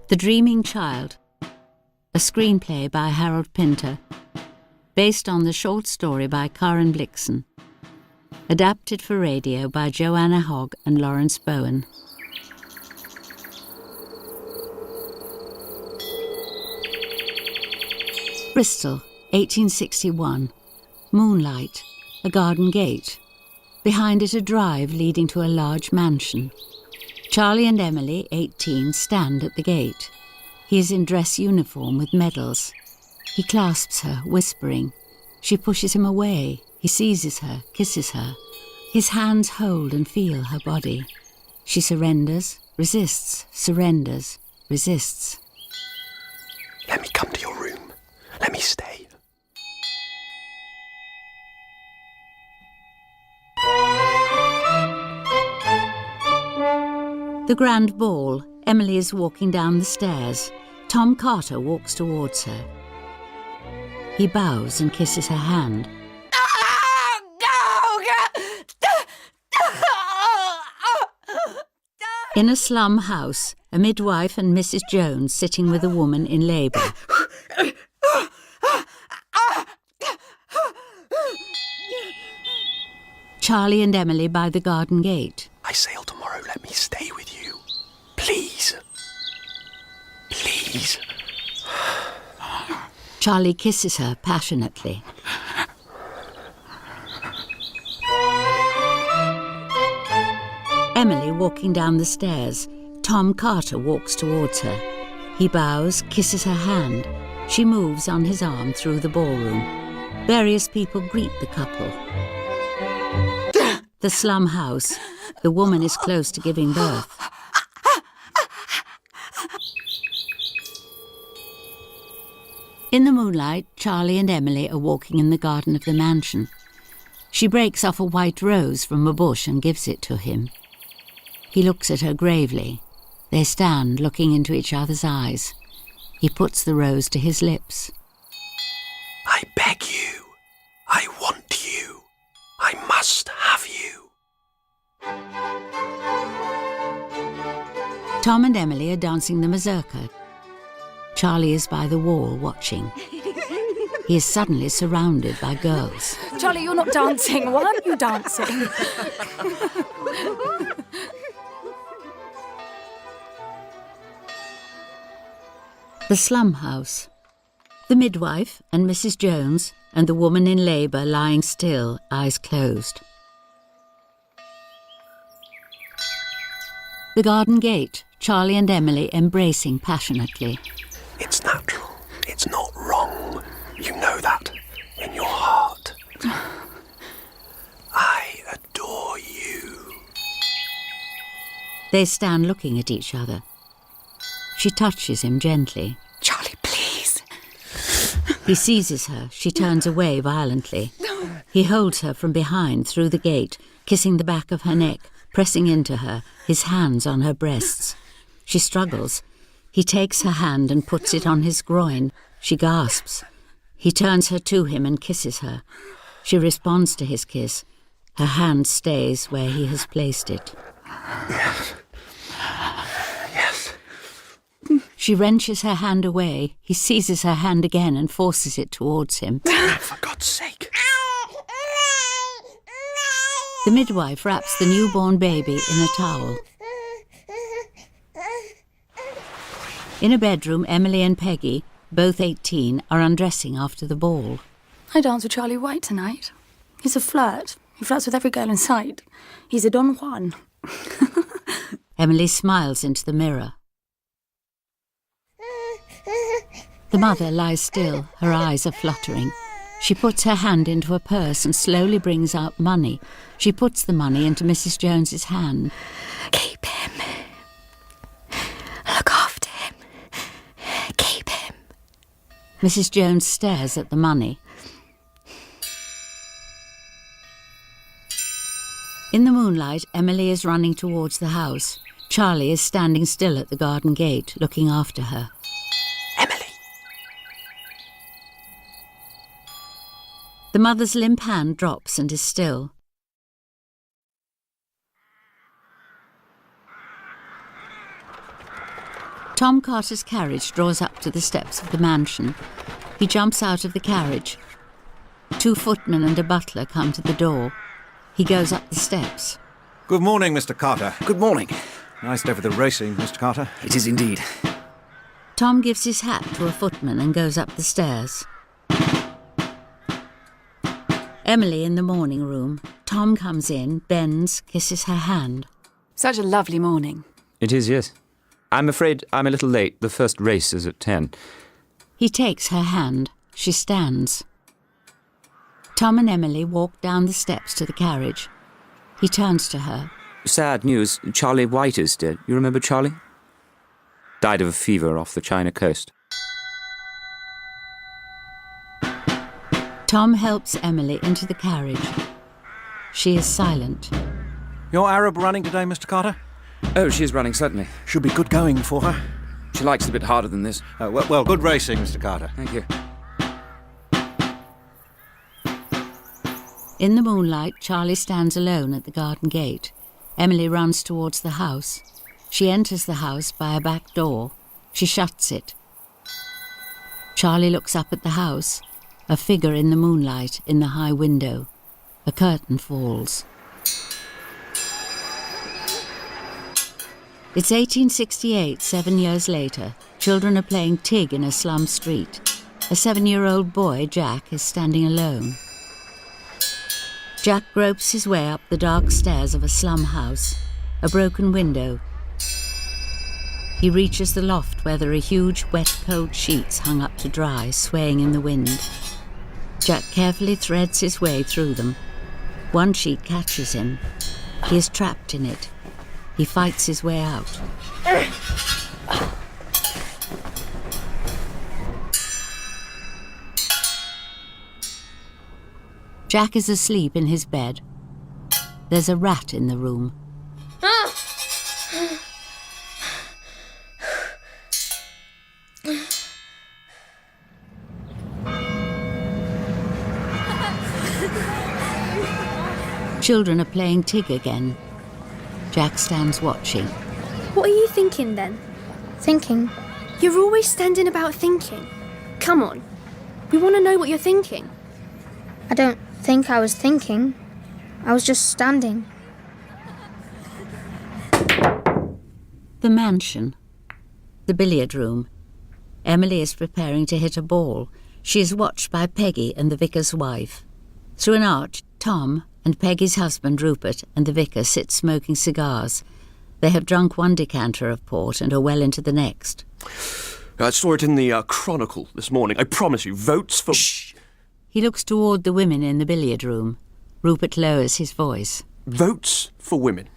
The Dreaming Child, a screenplay by Harold Pinter, based on the short story by Karen Blixen, adapted for radio by Joanna Hogg and Lawrence Bowen. Bristol, 1861. Moonlight, a garden gate. Behind it a drive leading to a large mansion. Charlie and Emily, 18, stand at the gate. He is in dress uniform with medals. He clasps her, whispering. She pushes him away. He seizes her, kisses her. His hands hold and feel her body. She surrenders, resists, surrenders, resists. Let me come to your room. Let me stay. The grand ball. Emily is walking down the stairs. Tom Carter walks towards her. He bows and kisses her hand. In a slum house, a midwife and Mrs. Jones sitting with a woman in labour. Charlie and Emily by the garden gate. I sail tomorrow. Let me stay with you. Please. Please. Charlie kisses her passionately. Emily walking down the stairs. Tom Carter walks towards her. He bows, kisses her hand. She moves on his arm through the ballroom. Various people greet the couple. The slum house. The woman is close to giving birth. In the moonlight, Charlie and Emily are walking in the garden of the mansion. She breaks off a white rose from a bush and gives it to him. He looks at her gravely. They stand looking into each other's eyes. He puts the rose to his lips. I beg you. I want you. I must have you. Tom and Emily are dancing the mazurka. Charlie is by the wall watching. He is suddenly surrounded by girls. Charlie, you're not dancing. Why aren't you dancing? The slum house. The midwife and Mrs. Jones and the woman in labour lying still, eyes closed. The garden gate. Charlie and Emily embracing passionately. It's natural. It's not wrong. You know that in your heart. I adore you. They stand looking at each other. She touches him gently. Charlie, please. He seizes her. She turns away violently. He holds her from behind through the gate, kissing the back of her neck, pressing into her, his hands on her breasts. She struggles. He takes her hand and puts it on his groin. She gasps. He turns her to him and kisses her. She responds to his kiss. Her hand stays where he has placed it. Yes. Yes. She wrenches her hand away. He seizes her hand again and forces it towards him. For God's sake. The midwife wraps the newborn baby in a towel. In a bedroom, Emily and Peggy, both 18, are undressing after the ball. I dance with Charlie White tonight. He's a flirt. He flirts with every girl in sight. He's a Don Juan. Emily smiles into the mirror. The mother lies still. Her eyes are fluttering. She puts her hand into a purse and slowly brings out money. She puts the money into Mrs. Jones's hand. Keep him. Look after him. Keep him. Mrs. Jones stares at the money. In the moonlight, Emily is running towards the house. Charlie is standing still at the garden gate, looking after her. Emily. The mother's limp hand drops and is still. Tom Carter's carriage draws up to the steps of the mansion. He jumps out of the carriage. 2 footmen and a butler come to the door. He goes up the steps. Good morning, Mr. Carter. Good morning. Nice day for the racing, Mr. Carter. It is indeed. Tom gives his hat to a footman and goes up the stairs. Emily in the morning room. Tom comes in, bends, kisses her hand. Such a lovely morning. It is, yes. I'm afraid I'm a little late. The first race is at 10. He takes her hand. She stands. Tom and Emily walk down the steps to the carriage. He turns to her. Sad news. Charlie White is dead. You remember Charlie? Died of a fever off the China coast. Tom helps Emily into the carriage. She is silent. Your Arab running today, Mr. Carter? Oh, she is running, certainly. Should be good going for her. She likes it a bit harder than this. Well, good racing, Mr. Carter. Thank you. In the moonlight, Charlie stands alone at the garden gate. Emily runs towards the house. She enters the house by a back door. She shuts it. Charlie looks up at the house. A figure in the moonlight in the high window. A curtain falls. It's 1868, 7 years later. Children are playing tig in a slum street. A 7-year-old boy, Jack, is standing alone. Jack gropes his way up the dark stairs of a slum house. A broken window. He reaches the loft where there are huge, wet, cold sheets hung up to dry, swaying in the wind. Jack carefully threads his way through them. One sheet catches him. He is trapped in it. He fights his way out. Jack is asleep in his bed. There's a rat in the room. Children are playing tig again. Jack stands watching. What are you thinking then? Thinking? You're always standing about thinking. Come on. We want to know what you're thinking. I don't think I was thinking. I was just standing. The mansion. The billiard room. Emily is preparing to hit a ball. She is watched by Peggy and the vicar's wife. Through an arch, Tom and Peggy's husband Rupert and the vicar sit smoking cigars. They have drunk 1 decanter of port and are well into the next. I saw it in the Chronicle this morning. I promise you, votes for... Shh! He looks toward the women in the billiard room. Rupert lowers his voice. Votes for women.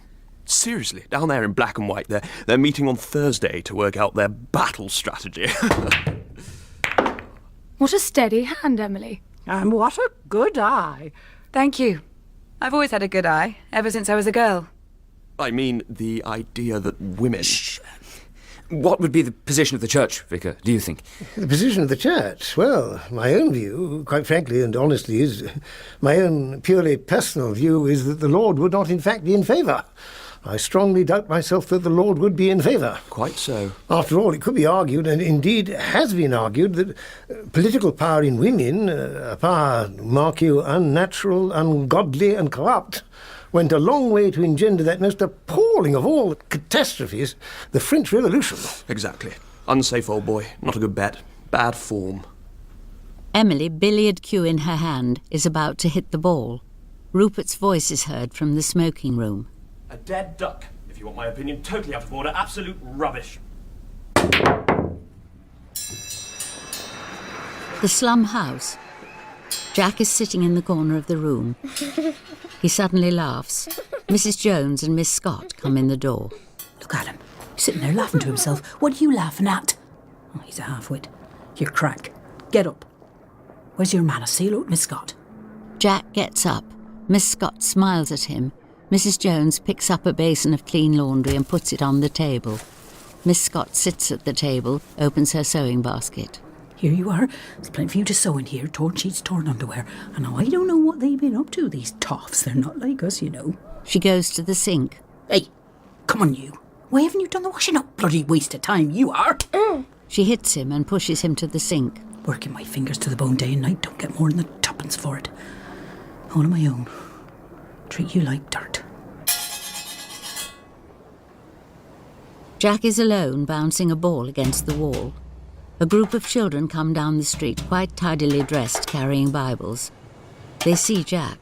Seriously, down there in black and white, they're meeting on Thursday to work out their battle strategy. What a steady hand, Emily. And what a good eye. Thank you. I've always had a good eye, ever since I was a girl. I mean, the idea that women... Shh. What would be the position of the church, Vicar, do you think? The position of the church? Well, my own view, quite frankly and honestly, is... My own purely personal view is that the Lord would not in fact be in favour. I strongly doubt myself that the Lord would be in favour. Quite so. After all, it could be argued, and indeed has been argued, that political power in women, a power, mark you, unnatural, ungodly and corrupt, went a long way to engender that most appalling of all catastrophes, the French Revolution. Exactly. Unsafe old boy. Not a good bet. Bad form. Emily, billiard cue in her hand, is about to hit the ball. Rupert's voice is heard from the smoking room. A dead duck, if you want my opinion. Totally out of order. Absolute rubbish. The slum house. Jack is sitting in the corner of the room. He suddenly laughs. Mrs. Jones and Miss Scott come in the door. Look at him. He's sitting there laughing to himself. What are you laughing at? Oh, he's a half-wit. You're crank. Get up. Where's your man? Say hello to Miss Scott. Jack gets up. Miss Scott smiles at him. Mrs. Jones picks up a basin of clean laundry and puts it on the table. Miss Scott sits at the table, opens her sewing basket. Here you are. There's plenty for you to sew in here. Torn sheets, torn underwear. And I don't know what they've been up to, these toffs. They're not like us, you know. She goes to the sink. Hey, come on you. Why haven't you done the washing up? Bloody waste of time, you are. She hits him and pushes him to the sink. Working my fingers to the bone day and night, don't get more than the tuppence for it. All on my own. Treat you like dirt. Jack is alone, bouncing a ball against the wall. A group of children come down the street, quite tidily dressed, carrying Bibles. They see Jack.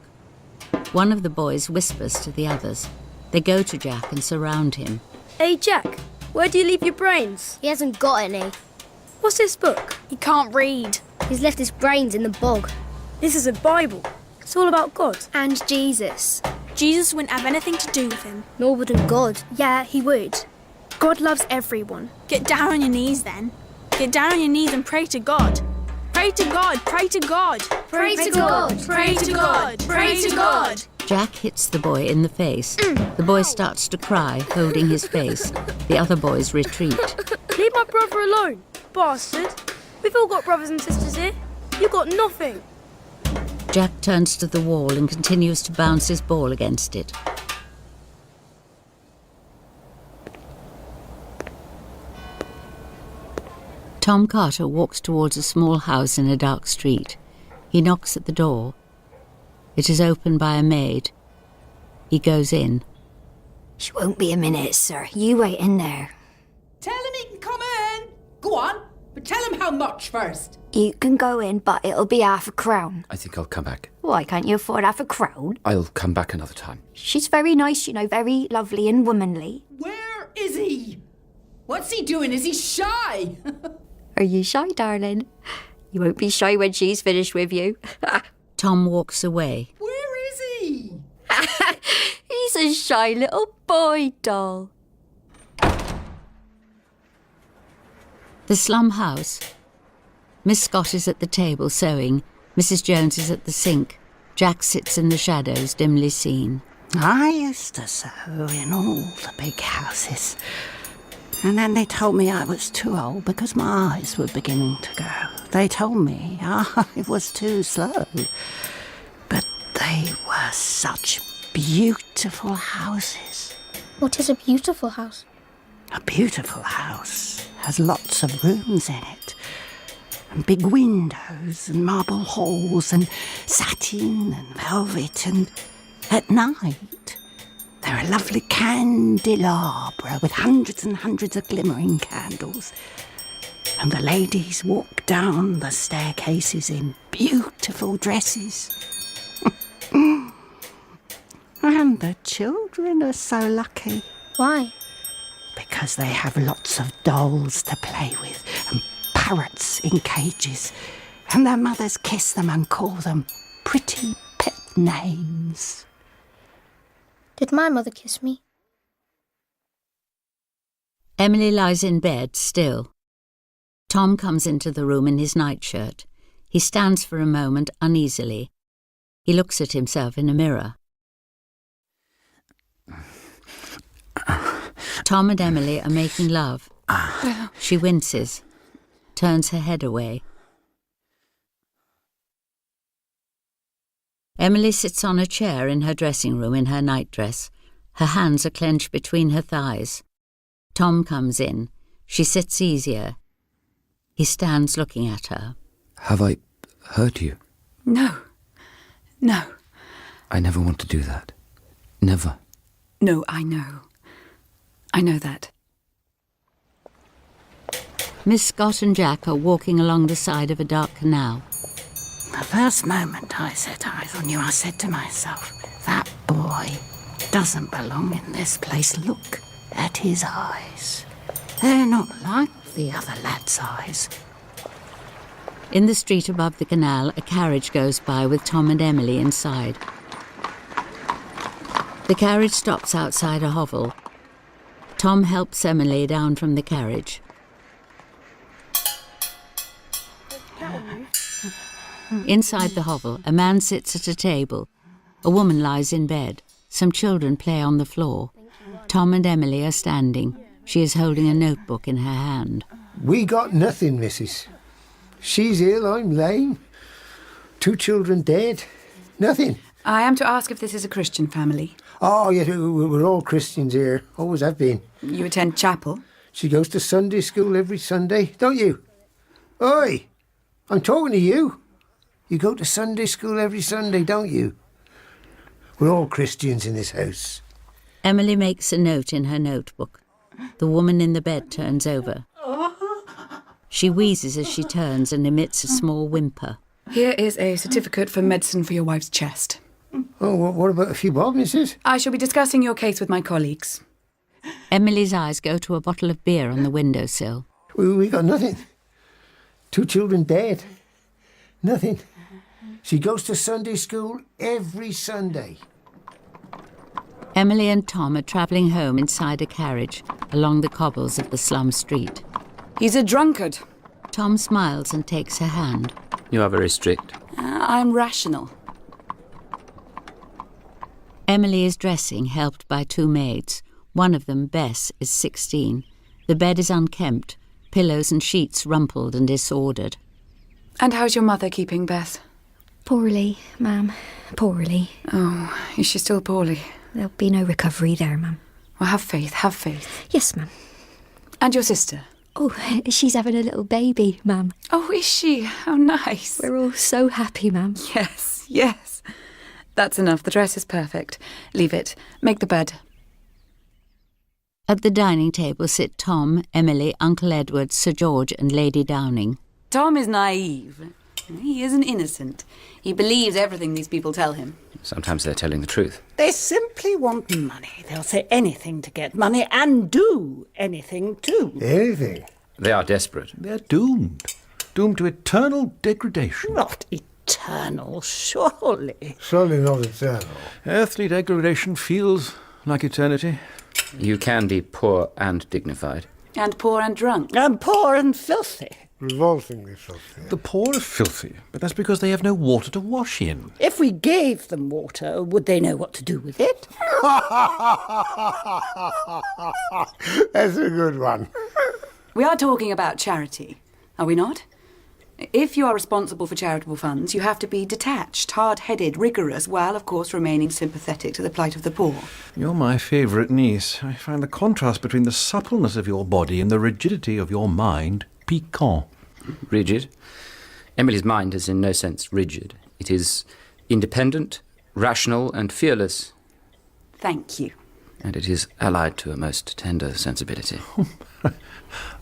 One of the boys whispers to the others. They go to Jack and surround him. Hey, Jack, where do you leave your brains? He hasn't got any. What's this book? He can't read. He's left his brains in the bog. This is a Bible. It's all about God. And Jesus. Jesus wouldn't have anything to do with him. Nor wouldn't God. Yeah, he would. God loves everyone. Get down on your knees then. Get down on your knees and pray to God. Pray to God, pray to God. Pray to God, pray to God, pray to God. Jack hits the boy in the face. The boy starts to cry, holding his face. The other boys retreat. Leave my brother alone, bastard. We've all got brothers and sisters here. You got nothing. Jack turns to the wall and continues to bounce his ball against it. Tom Carter walks towards a small house in a dark street. He knocks at the door. It is opened by a maid. He goes in. She won't be a minute, sir. You wait in there. Tell him he can come in. Go on, but tell him how much first. You can go in, but it'll be £0.50. I think I'll come back. Why can't you afford £0.50? I'll come back another time. She's very nice, you know, very lovely and womanly. Where is he? What's he doing? Is he shy? Are you shy, darling? You won't be shy when she's finished with you. Tom walks away. Where is he? He's a shy little boy doll. The slum house. Miss Scott is at the table sewing. Mrs. Jones is at the sink. Jack sits in the shadows, dimly seen. I used to sew in all the big houses. And then they told me I was too old because my eyes were beginning to go. They told me I was too slow. But they were such beautiful houses. What is a beautiful house? A beautiful house has lots of rooms in it. And big windows and marble halls and satin and velvet. And at night, there are lovely candelabra with hundreds and hundreds of glimmering candles. And the ladies walk down the staircases in beautiful dresses. And the children are so lucky. Why? Because they have lots of dolls to play with and parrots in cages. And their mothers kiss them and call them pretty pet names. Did my mother kiss me? Emily lies in bed, still. Tom comes into the room in his nightshirt. He stands for a moment uneasily. He looks at himself in a mirror. Tom and Emily are making love. She winces, turns her head away. Emily sits on a chair in her dressing room in her nightdress. Her hands are clenched between her thighs. Tom comes in. She sits easier. He stands looking at her. Have I hurt you? No. No. I never want to do that. Never. No, I know. I know that. Miss Scott and Jack are walking along the side of a dark canal. The first moment I set eyes on you, I said to myself, that boy doesn't belong in this place. Look at his eyes. They're not like the other lad's eyes. In the street above the canal, a carriage goes by with Tom and Emily inside. The carriage stops outside a hovel. Tom helps Emily down from the carriage. Inside the hovel, a man sits at a table. A woman lies in bed. Some children play on the floor. Tom and Emily are standing. She is holding a notebook in her hand. We got nothing, missus. She's ill, I'm lame. 2 children dead. Nothing. I am to ask if this is a Christian family. Oh, yeah, we're all Christians here. Always have been. You attend chapel? She goes to Sunday school every Sunday, don't you? Oi, I'm talking to you. You go to Sunday school every Sunday, don't you? We're all Christians in this house. Emily makes a note in her notebook. The woman in the bed turns over. She wheezes as she turns and emits a small whimper. Here is a certificate for medicine for your wife's chest. Oh, what about a few bob, missus? I shall be discussing your case with my colleagues. Emily's eyes go to a bottle of beer on the windowsill. We got nothing. 2 children dead. Nothing. She goes to Sunday school every Sunday. Emily and Tom are travelling home inside a carriage along the cobbles of the slum street. He's a drunkard. Tom smiles and takes her hand. You are very strict. I'm rational. Emily is dressing, helped by 2 maids. One of them, Bess, is 16. The bed is unkempt, pillows and sheets rumpled and disordered. And how's your mother keeping, Beth? Poorly, ma'am. Poorly. Oh, is she still poorly? There'll be no recovery there, ma'am. Well, have faith, have faith. Yes, ma'am. And your sister? Oh, she's having a little baby, ma'am. Oh, is she? How nice. We're all so happy, ma'am. Yes, yes. That's enough. The dress is perfect. Leave it. Make the bed. At the dining table sit Tom, Emily, Uncle Edward, Sir George and Lady Downing. Tom is naive. He isn't innocent. He believes everything these people tell him. Sometimes they're telling the truth. They simply want money. They'll say anything to get money and do anything too. Anything? They are desperate. They're doomed. Doomed to eternal degradation. Not eternal, surely. Surely not eternal. Earthly degradation feels like eternity. You can be poor and dignified. And poor and drunk. And poor and filthy. Revoltingly filthy. The poor are filthy, but that's because they have no water to wash in. If we gave them water, would they know what to do with it? That's a good one. We are talking about charity, are we not? If you are responsible for charitable funds, you have to be detached, hard-headed, rigorous, while, of course, remaining sympathetic to the plight of the poor. You're my favourite niece. I find the contrast between the suppleness of your body and the rigidity of your mind piquant. Rigid? Emily's mind is in no sense rigid. It is independent, rational and fearless. Thank you. And it is allied to a most tender sensibility.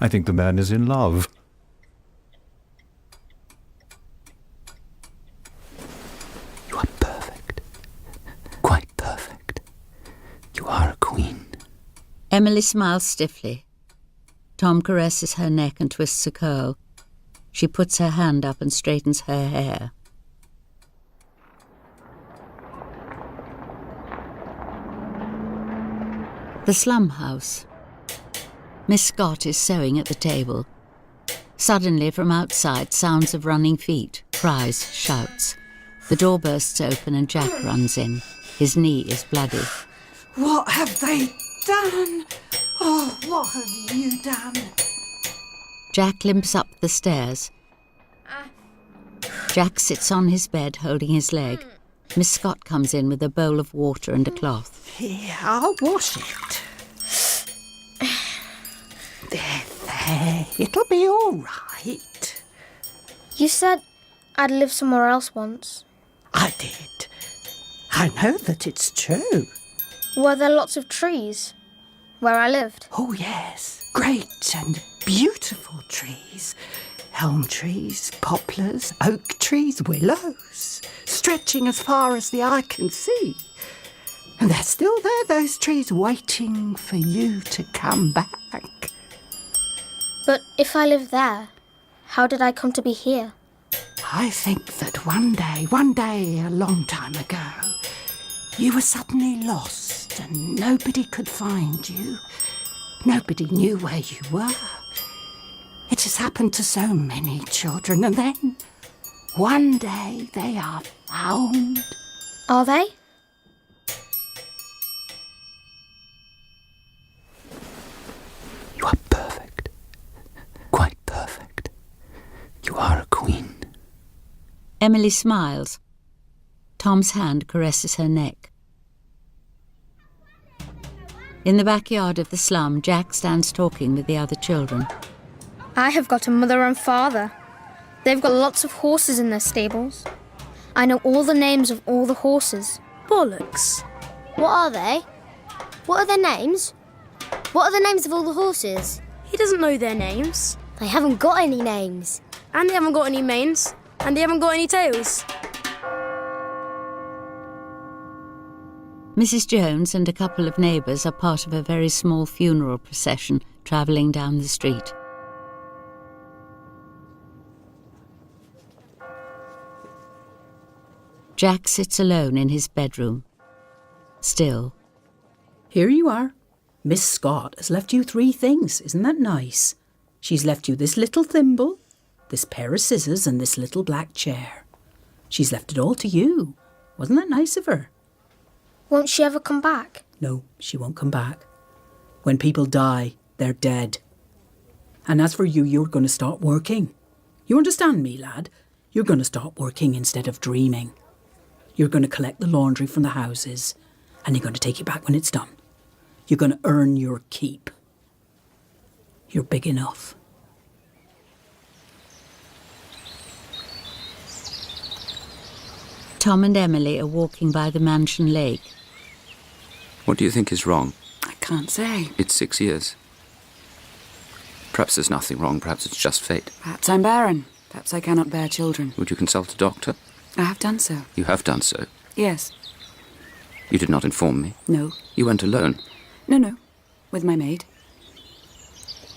I think the man is in love. You are perfect. Quite perfect. You are a queen. Emily smiles stiffly. Tom caresses her neck and twists a curl. She puts her hand up and straightens her hair. The slum house. Miss Scott is sewing at the table. Suddenly, from outside, sounds of running feet, cries, shouts. The door bursts open and Jack runs in. His knee is bloody. What have they done? Oh, what have you done? Jack limps up the stairs. Jack sits on his bed, holding his leg. Miss Scott comes in with a bowl of water and a cloth. Here, I'll wash it. There, it'll be all right. You said I'd live somewhere else once. I did. I know that it's true. Were there lots of trees where I lived? Oh, yes. Great and beautiful trees. Elm trees, poplars, oak trees, willows, stretching as far as the eye can see. And they're still there, those trees, waiting for you to come back. But if I lived there, how did I come to be here? I think that one day, a long time ago, you were suddenly lost and nobody could find you. Nobody knew where you were. It has happened to so many children, and then one day they are found. Are they? You are perfect. Quite perfect. You are a queen. Emily smiles. Tom's hand caresses her neck. In the backyard of the slum, Jack stands talking with the other children. I have got a mother and father. They've got lots of horses in their stables. I know all the names of all the horses. Bollocks. What are they? What are their names? What are the names of all the horses? He doesn't know their names. They haven't got any names. And they haven't got any manes. And they haven't got any tails. Mrs. Jones and a couple of neighbours are part of a very small funeral procession travelling down the street. Jack sits alone in his bedroom, still. Here you are. Miss Scott has left you 3 things. Isn't that nice? She's left you this little thimble, this pair of scissors and this little black chair. She's left it all to you. Wasn't that nice of her? Won't she ever come back? No, she won't come back. When people die, they're dead. And as for you, you're going to start working. You understand me, lad? You're going to start working instead of dreaming. You're going to collect the laundry from the houses, and you're going to take it back when it's done. You're going to earn your keep. You're big enough. Tom and Emily are walking by the mansion lake. What do you think is wrong? I can't say. It's 6 years. Perhaps there's nothing wrong. Perhaps it's just fate. Perhaps I'm barren. Perhaps I cannot bear children. Would you consult a doctor? I have done so. You have done so? Yes. You did not inform me? No. You went alone? No. With my maid.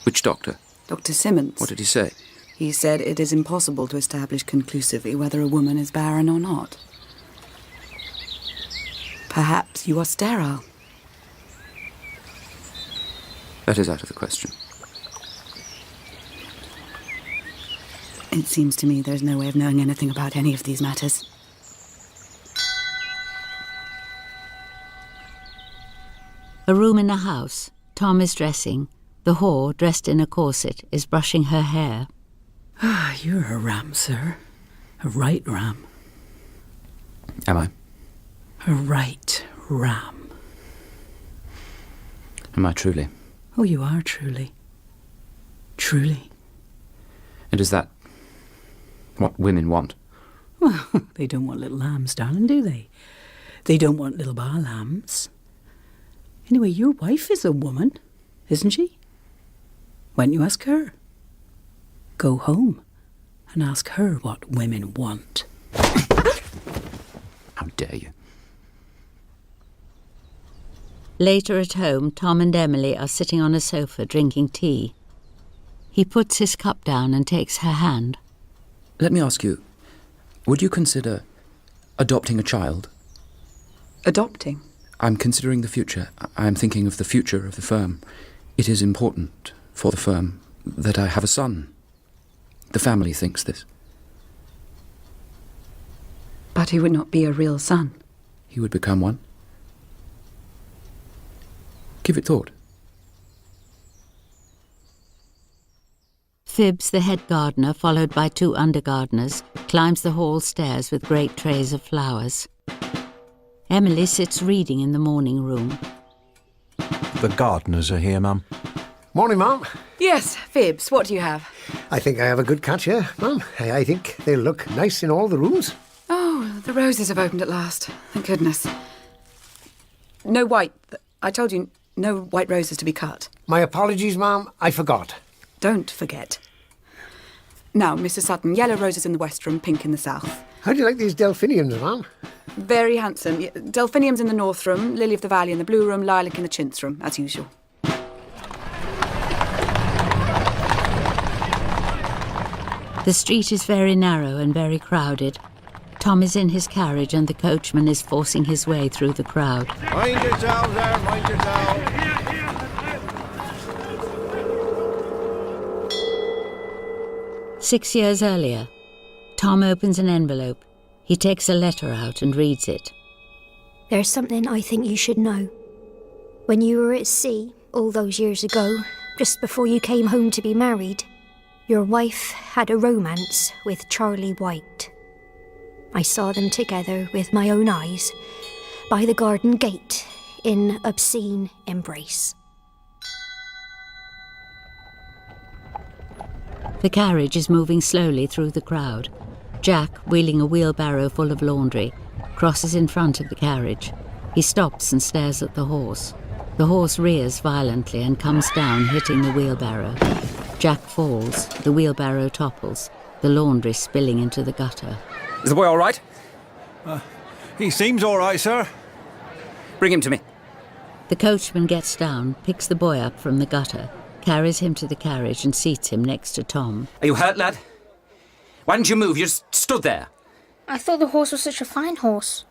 Which doctor? Dr. Simmons. What did he say? He said it is impossible to establish conclusively whether a woman is barren or not. Perhaps you are sterile. That is out of the question. It seems to me there's no way of knowing anything about any of these matters. A room in a house. Tom is dressing. The whore, dressed in a corset, is brushing her hair. Ah, you're a ram, sir. A right ram. Am I? A right ram. Am I truly? Oh, you are truly. Truly. And is that what women want? Well, they don't want little lambs, darling, do they? They don't want little bar lambs. Anyway, your wife is a woman, isn't she? Why don't you ask her? Go home and ask her what women want. How dare you? Later at home, Tom and Emily are sitting on a sofa drinking tea. He puts his cup down and takes her hand. Let me ask you, would you consider adopting a child? Adopting? I'm considering the future. I'm thinking of the future of the firm. It is important for the firm that I have a son. The family thinks this. But he would not be a real son. He would become one. Give it thought. Phibbs, the head gardener, followed by 2 under-gardeners, climbs the hall stairs with great trays of flowers. Emily sits reading in the morning room. The gardeners are here, Mum. Morning, Mum. Yes, Phibbs, what do you have? I think I have a good catch here, Mum. I think they'll look nice in all the rooms. Oh, the roses have opened at last. Thank goodness. No white. I told you, no white roses to be cut. My apologies, Mum. I forgot. Don't forget. Now, Mrs. Sutton, yellow roses in the west room, pink in the south. How do you like these delphiniums, Mum? Very handsome. Delphiniums in the north room, lily of the valley in the blue room, lilac in the chintz room, as usual. The street is very narrow and very crowded. Tom is in his carriage and the coachman is forcing his way through the crowd. Mind yourselves there, mind yourselves. 6 years earlier, Tom opens an envelope. He takes a letter out and reads it. There's something I think you should know. When you were at sea, all those years ago, just before you came home to be married, your wife had a romance with Charlie White. I saw them together with my own eyes, by the garden gate, in obscene embrace. The carriage is moving slowly through the crowd. Jack, wheeling a wheelbarrow full of laundry, crosses in front of the carriage. He stops and stares at the horse. The horse rears violently and comes down, hitting the wheelbarrow. Jack falls, the wheelbarrow topples, the laundry spilling into the gutter. Is the boy all right? He seems all right, sir. Bring him to me. The coachman gets down, picks the boy up from the gutter, carries him to the carriage and seats him next to Tom. Are you hurt, lad? Why didn't you move? You just stood there. I thought the horse was such a fine horse.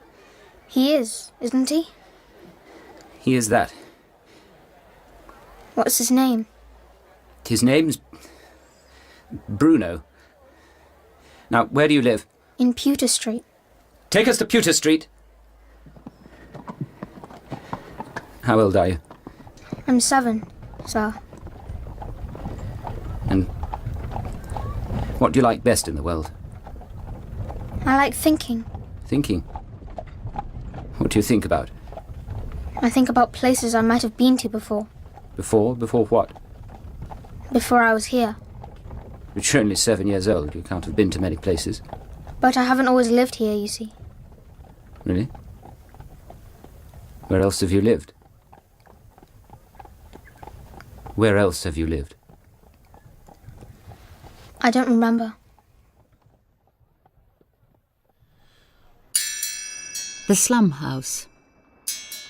He is, isn't he? He is that. What's his name? His name's Bruno. Now, where do you live? In Pewter Street. Take us to Pewter Street. How old are you? I'm 7, sir. And what do you like best in the world? I like thinking. Thinking? What do you think about? I think about places I might have been to before. Before? Before what? Before I was here. But you're only 7 years old. You can't have been to many places. But I haven't always lived here, you see. Really? Where else have you lived? Where else have you lived? I don't remember. The slum house.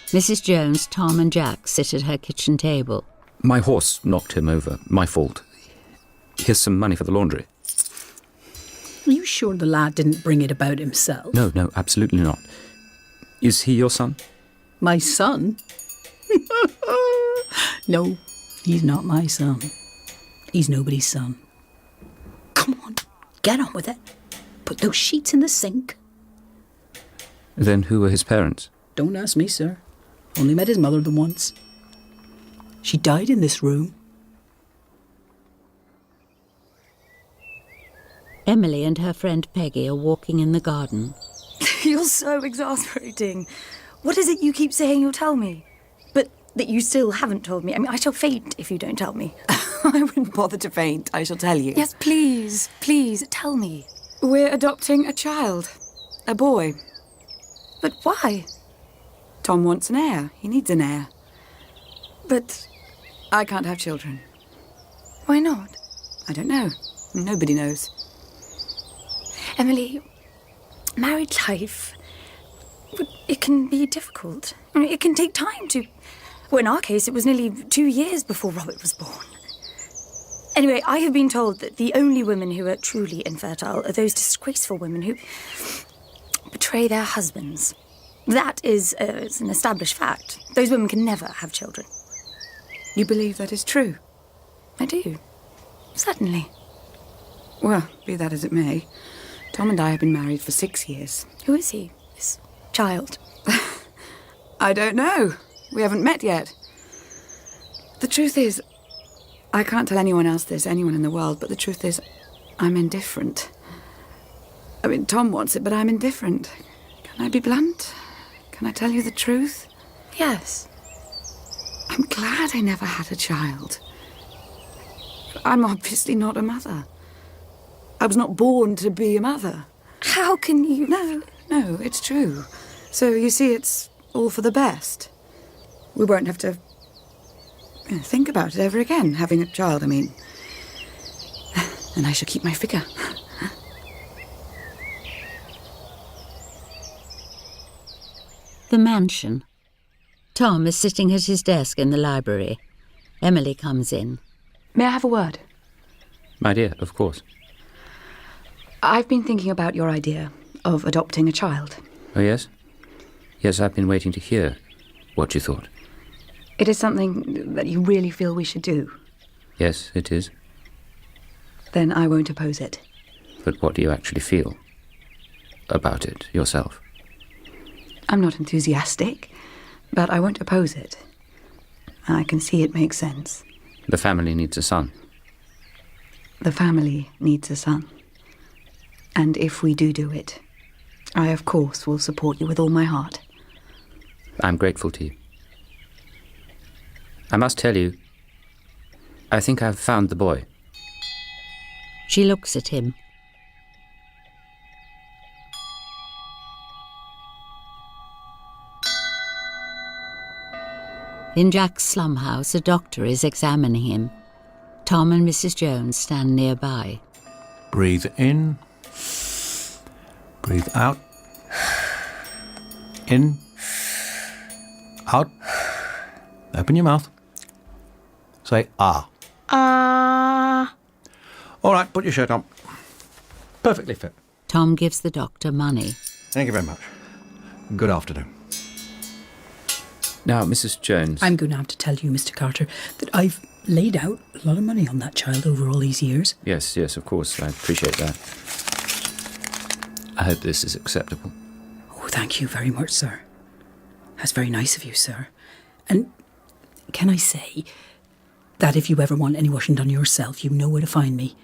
Mrs. Jones, Tom and Jack sit at her kitchen table. My horse knocked him over. My fault. Here's some money for the laundry. Are you sure the lad didn't bring it about himself? No, absolutely not. Is he your son? My son? No, he's not my son. He's nobody's son. Come on, get on with it. Put those sheets in the sink. Then who were his parents? Don't ask me, sir. Only met his mother the once. She died in this room. Emily and her friend Peggy are walking in the garden. You're so exasperating. What is it you keep saying you'll tell me? But that you still haven't told me. I mean, I shall faint if you don't tell me. I wouldn't bother to faint. I shall tell you. Yes, please, please, tell me. We're adopting a child. A boy. But why? Tom wants an heir. He needs an heir. But I can't have children. why not? I don't know. Nobody knows. Emily, married life, it can be difficult. I mean, it can take time to... Well, in our case, it was nearly 2 years before Robert was born. Anyway, I have been told that the only women who are truly infertile are those disgraceful women who betray their husbands. That is it's an established fact. Those women can never have children. You believe that is true? I do. Certainly. Well, be that as it may, Tom and I have been married for 6 years. Who is he, this child? I don't know. We haven't met yet. The truth is, I can't tell anyone else this, anyone in the world, but the truth is, I'm indifferent. I mean, Tom wants it, but I'm indifferent. Can I be blunt? Can I tell you the truth? Yes. I'm glad I never had a child. I'm obviously not a mother. I was not born to be a mother. How can you... No, it's true. So, you see, it's all for the best. We won't have to think about it ever again, having a child, I mean. And I shall keep my figure. The mansion. Tom is sitting at his desk in the library. Emily comes in. May I have a word? My dear, of course. I've been thinking about your idea of adopting a child. Oh, yes? Yes, I've been waiting to hear what you thought. It is something that you really feel we should do. Yes, it is. Then I won't oppose it. But what do you actually feel about it yourself? I'm not enthusiastic, but I won't oppose it. I can see it makes sense. The family needs a son. The family needs a son. And if we do it, I, of course, will support you with all my heart. I'm grateful to you. I must tell you, I think I've found the boy. She looks at him. In Jack's slum house, a doctor is examining him. Tom and Mrs. Jones stand nearby. Breathe in. Breathe out. In. Out. Open your mouth. Say ah. Ah. All right, put your shirt on. Perfectly fit. Tom gives the doctor money. Thank you very much. Good afternoon. Now, Mrs. Jones. I'm going to have to tell you, Mr. Carter, that I've laid out a lot of money on that child over all these years. Yes, of course. I appreciate that. I hope this is acceptable. Oh, thank you very much, sir. That's very nice of you, sir. And can I say that if you ever want any washing done yourself, you know where to find me.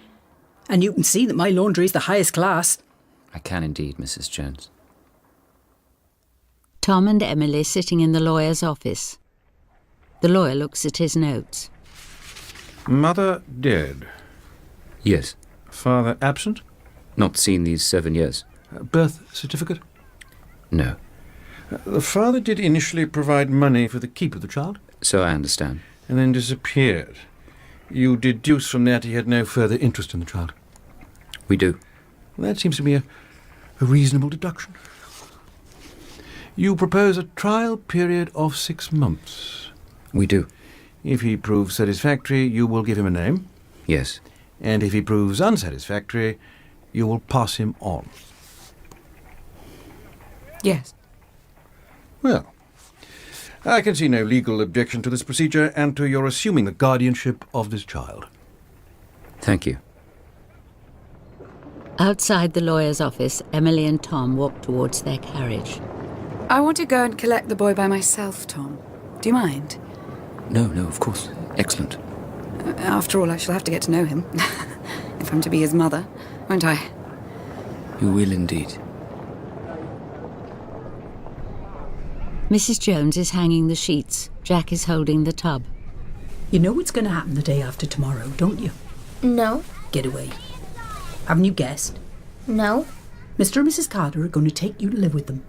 And you can see that my laundry is the highest class. I can indeed, Mrs. Jones. Tom and Emily sitting in the lawyer's office. The lawyer looks at his notes. Mother dead? Yes. Father absent? Not seen these 7 years. Birth certificate? No. The father did initially provide money for the keep of the child? So I understand. And then disappeared. You deduce from that he had no further interest in the child? We do. Well, that seems to be a reasonable deduction. You propose a trial period of 6 months. We do. If he proves satisfactory, you will give him a name? Yes. And if he proves unsatisfactory, you will pass him on? Yes. Well, I can see no legal objection to this procedure and to your assuming the guardianship of this child. Thank you. Outside the lawyer's office, Emily and Tom walk towards their carriage. I want to go and collect the boy by myself, Tom. Do you mind? No, of course. Excellent. After all, I shall have to get to know him. If I'm to be his mother, won't I? You will indeed. Mrs. Jones is hanging the sheets. Jack is holding the tub. You know what's going to happen the day after tomorrow, don't you? No. Get away. Haven't you guessed? No. Mr. and Mrs. Carter are going to take you to live with them.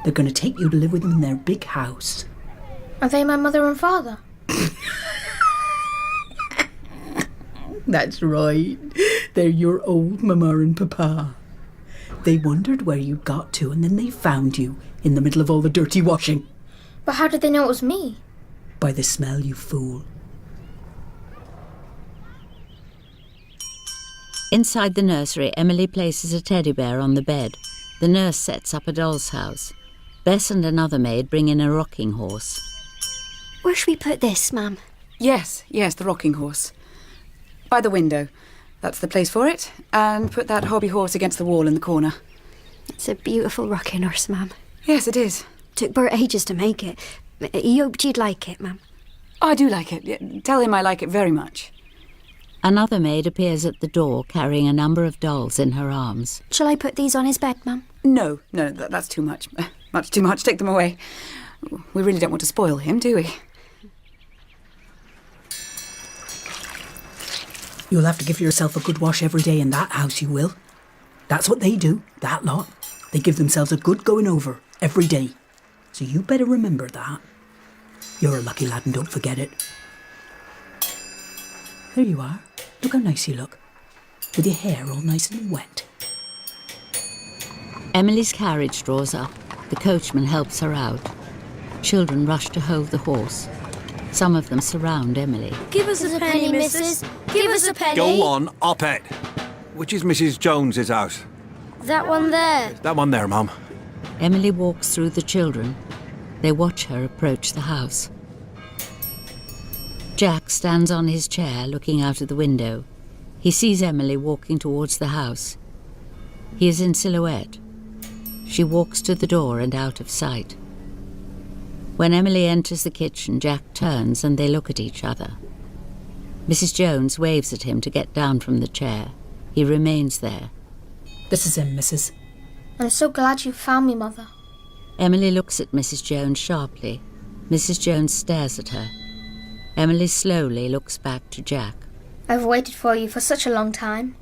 They're going to take you to live with them in their big house. Are they my mother and father? That's right. They're your old mama and papa. They wondered where you got to and then they found you in the middle of all the dirty washing. But how did they know it was me? By the smell, you fool. Inside the nursery, Emily places a teddy bear on the bed. The nurse sets up a doll's house. Bess and another maid bring in a rocking horse. Where should we put this, Mum? Yes, the rocking horse. By the window. That's the place for it. And put that hobby horse against the wall in the corner. It's a beautiful rocking horse, Mum. Yes, it is. Took Bert ages to make it. He hoped you'd like it, Mum. I do like it. Tell him I like it very much. Another maid appears at the door carrying a number of dolls in her arms. Shall I put these on his bed, Mum? No, that's too much. Much too much. Take them away. We really don't want to spoil him, do we? You'll have to give yourself a good wash every day in that house, you will. That's what they do, that lot. They give themselves a good going over every day. So you better remember that. You're a lucky lad and don't forget it. There you are. Look how nice you look. With your hair all nice and wet. Emily's carriage draws up. The coachman helps her out. Children rush to hold the horse. Some of them surround Emily. Give us a penny, missus. Give us a penny. Go on, up it. Which is Mrs. Jones's house? That one there. That one there, Mum. Emily walks through the children. They watch her approach the house. Jack stands on his chair looking out of the window. He sees Emily walking towards the house. He is in silhouette. She walks to the door and out of sight. When Emily enters the kitchen, Jack turns and they look at each other. Mrs. Jones waves at him to get down from the chair. He remains there. This is him, Mrs. I'm so glad you found me, Mother. Emily looks at Mrs. Jones sharply. Mrs. Jones stares at her. Emily slowly looks back to Jack. I've waited for you for such a long time.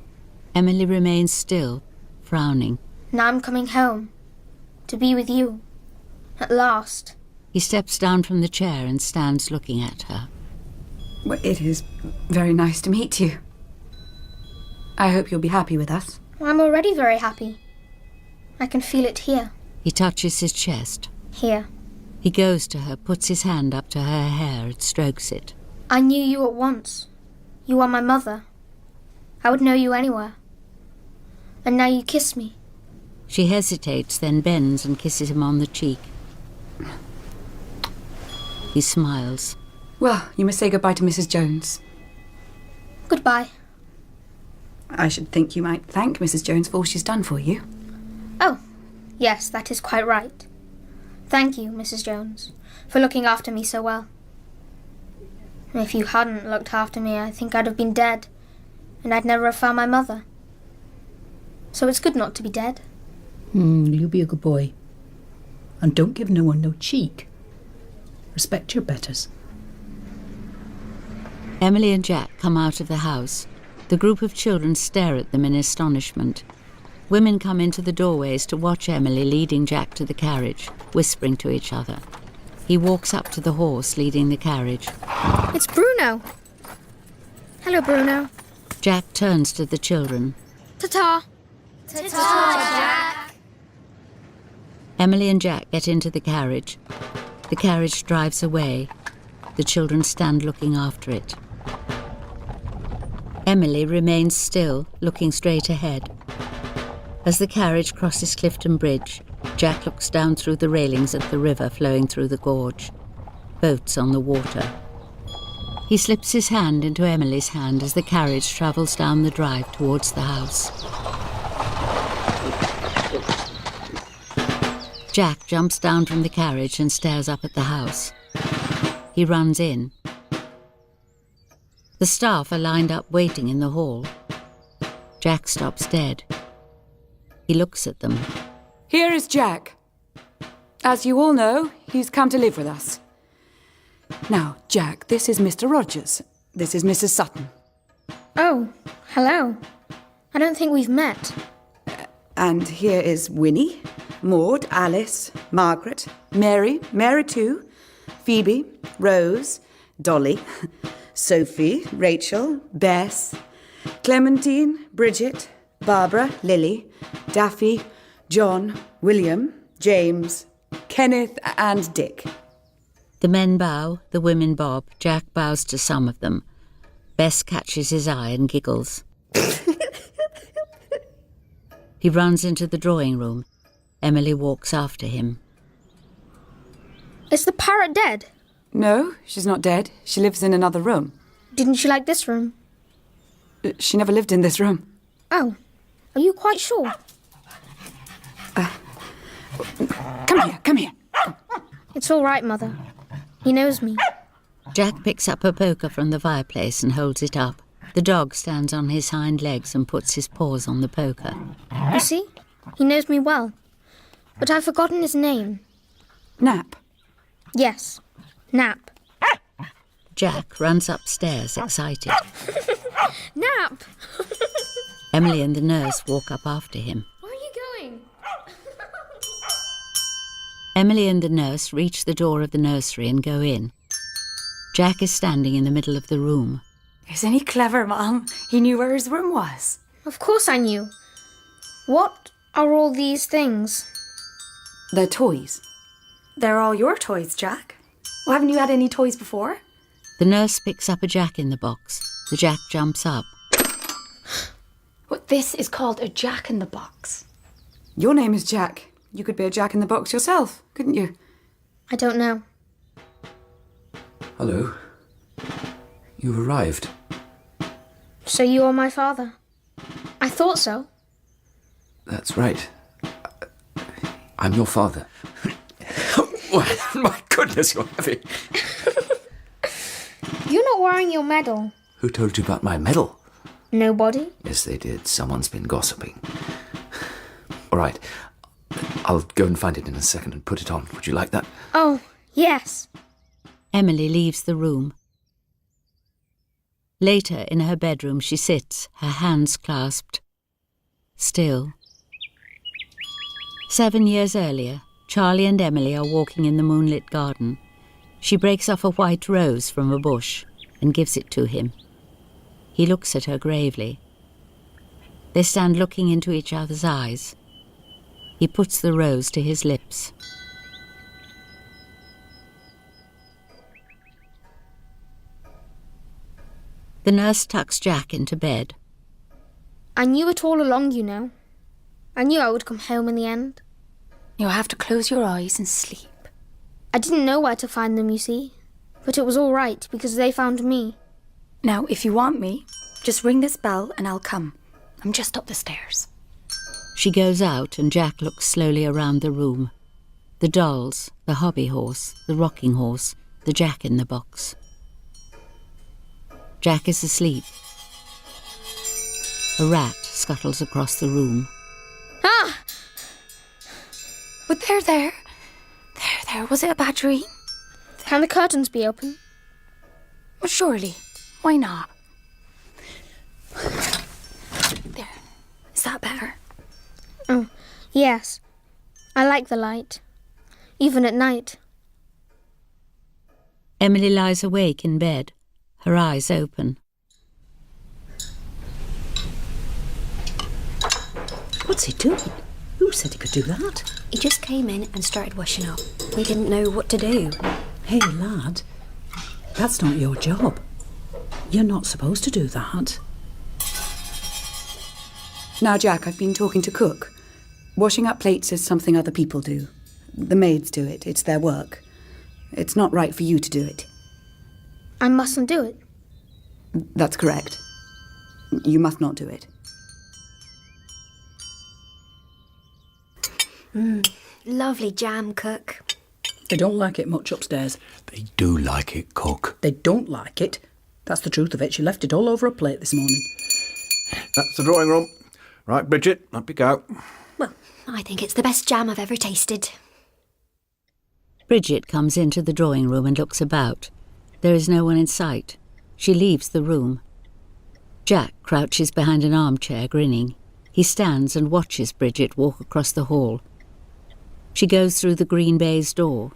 Emily remains still, frowning. Now I'm coming home. To be with you. At last. He steps down from the chair and stands looking at her. Well, it is very nice to meet you. I hope you'll be happy with us. I'm already very happy. I can feel it here. He touches his chest. Here. He goes to her, puts his hand up to her hair and strokes it. I knew you at once. You are my mother. I would know you anywhere. And now you kiss me. She hesitates, then bends and kisses him on the cheek. He smiles. Well, you must say goodbye to Mrs. Jones. Goodbye. I should think you might thank Mrs. Jones for all she's done for you. Oh, yes, that is quite right. Thank you, Mrs. Jones, for looking after me so well. If you hadn't looked after me, I think I'd have been dead, and I'd never have found my mother. So it's good not to be dead. You be a good boy. And don't give no one no cheek. Respect your betters. Emily and Jack come out of the house. The group of children stare at them in astonishment. Women come into the doorways to watch Emily leading Jack to the carriage, whispering to each other. He walks up to the horse leading the carriage. It's Bruno. Hello, Bruno. Jack turns to the children. Ta-ta. Ta-ta, Jack. Emily and Jack get into the carriage. The carriage drives away. The children stand looking after it. Emily remains still, looking straight ahead. As the carriage crosses Clifton Bridge, Jack looks down through the railings at the river flowing through the gorge. Boats on the water. He slips his hand into Emily's hand as the carriage travels down the drive towards the house. Jack jumps down from the carriage and stares up at the house. He runs in. The staff are lined up waiting in the hall. Jack stops dead. He looks at them. Here is Jack. As you all know, he's come to live with us. Now, Jack, this is Mr. Rogers. This is Mrs. Sutton. Oh, hello. I don't think we've met. And here is Winnie, Maud, Alice, Margaret, Mary too, Phoebe, Rose, Dolly, Sophie, Rachel, Bess, Clementine, Bridget, Barbara, Lily, Daffy, John, William, James, Kenneth and Dick. The men bow, the women bob. Jack bows to some of them. Bess catches his eye and giggles. He runs into the drawing room. Emily walks after him. Is the parrot dead? No, she's not dead. She lives in another room. Didn't she like this room? She never lived in this room. Oh, are you quite sure? Come here. It's all right, Mother. He knows me. Jack picks up a poker from the fireplace and holds it up. The dog stands on his hind legs and puts his paws on the poker. You see? He knows me well. But I've forgotten his name. Nap. Yes, Nap. Jack runs upstairs, excited. Nap! Emily and the nurse walk up after him. Where are you going? Emily and the nurse reach the door of the nursery and go in. Jack is standing in the middle of the room. Isn't he clever, Mum? He knew where his room was. Of course I knew. What are all these things? They're toys. They're all your toys, Jack. Well, haven't you had any toys before? The nurse picks up a jack-in-the-box. The jack jumps up. Well, this is called a jack-in-the-box. Your name is Jack. You could be a jack-in-the-box yourself, couldn't you? I don't know. Hello. You've arrived. So you are my father? I thought so. That's right. I'm your father. My goodness, you're heavy. You're not wearing your medal. Who told you about my medal? Nobody? Yes, they did. Someone's been gossiping. All right. I'll go and find it in a second and put it on. Would you like that? Oh, yes. Emily leaves the room. Later, in her bedroom, she sits, her hands clasped. Still. 7 years earlier, Charlie and Emily are walking in the moonlit garden. She breaks off a white rose from a bush and gives it to him. He looks at her gravely. They stand looking into each other's eyes. He puts the rose to his lips. The nurse tucks Jack into bed. I knew it all along, you know. I knew I would come home in the end. You'll have to close your eyes and sleep. I didn't know where to find them, you see. But it was all right, because they found me. Now, if you want me, just ring this bell and I'll come. I'm just up the stairs. She goes out and Jack looks slowly around the room. The dolls, the hobby horse, the rocking horse, the jack-in-the-box. Jack is asleep. A rat scuttles across the room. Ah! But there. Was it a bad dream? Can the curtains be open? Well, surely. Why not? There. Is that better? Oh, yes. I like the light. Even at night. Emily lies awake in bed, her eyes open. What's he doing? Who said he could do that? He just came in and started washing up. We didn't know what to do. Hey, lad, that's not your job. You're not supposed to do that. Now, Jack, I've been talking to Cook. Washing up plates is something other people do. The maids do it. It's their work. It's not right for you to do it. I mustn't do it. That's correct. You must not do it. Lovely jam, Cook. They don't like it much upstairs. They do like it, Cook. They don't like it. That's the truth of it. She left it all over a plate this morning. That's the drawing room. Right, Bridget, up you go. Well, I think it's the best jam I've ever tasted. Bridget comes into the drawing room and looks about. There is no one in sight. She leaves the room. Jack crouches behind an armchair, grinning. He stands and watches Bridget walk across the hall. She goes through the green baize door.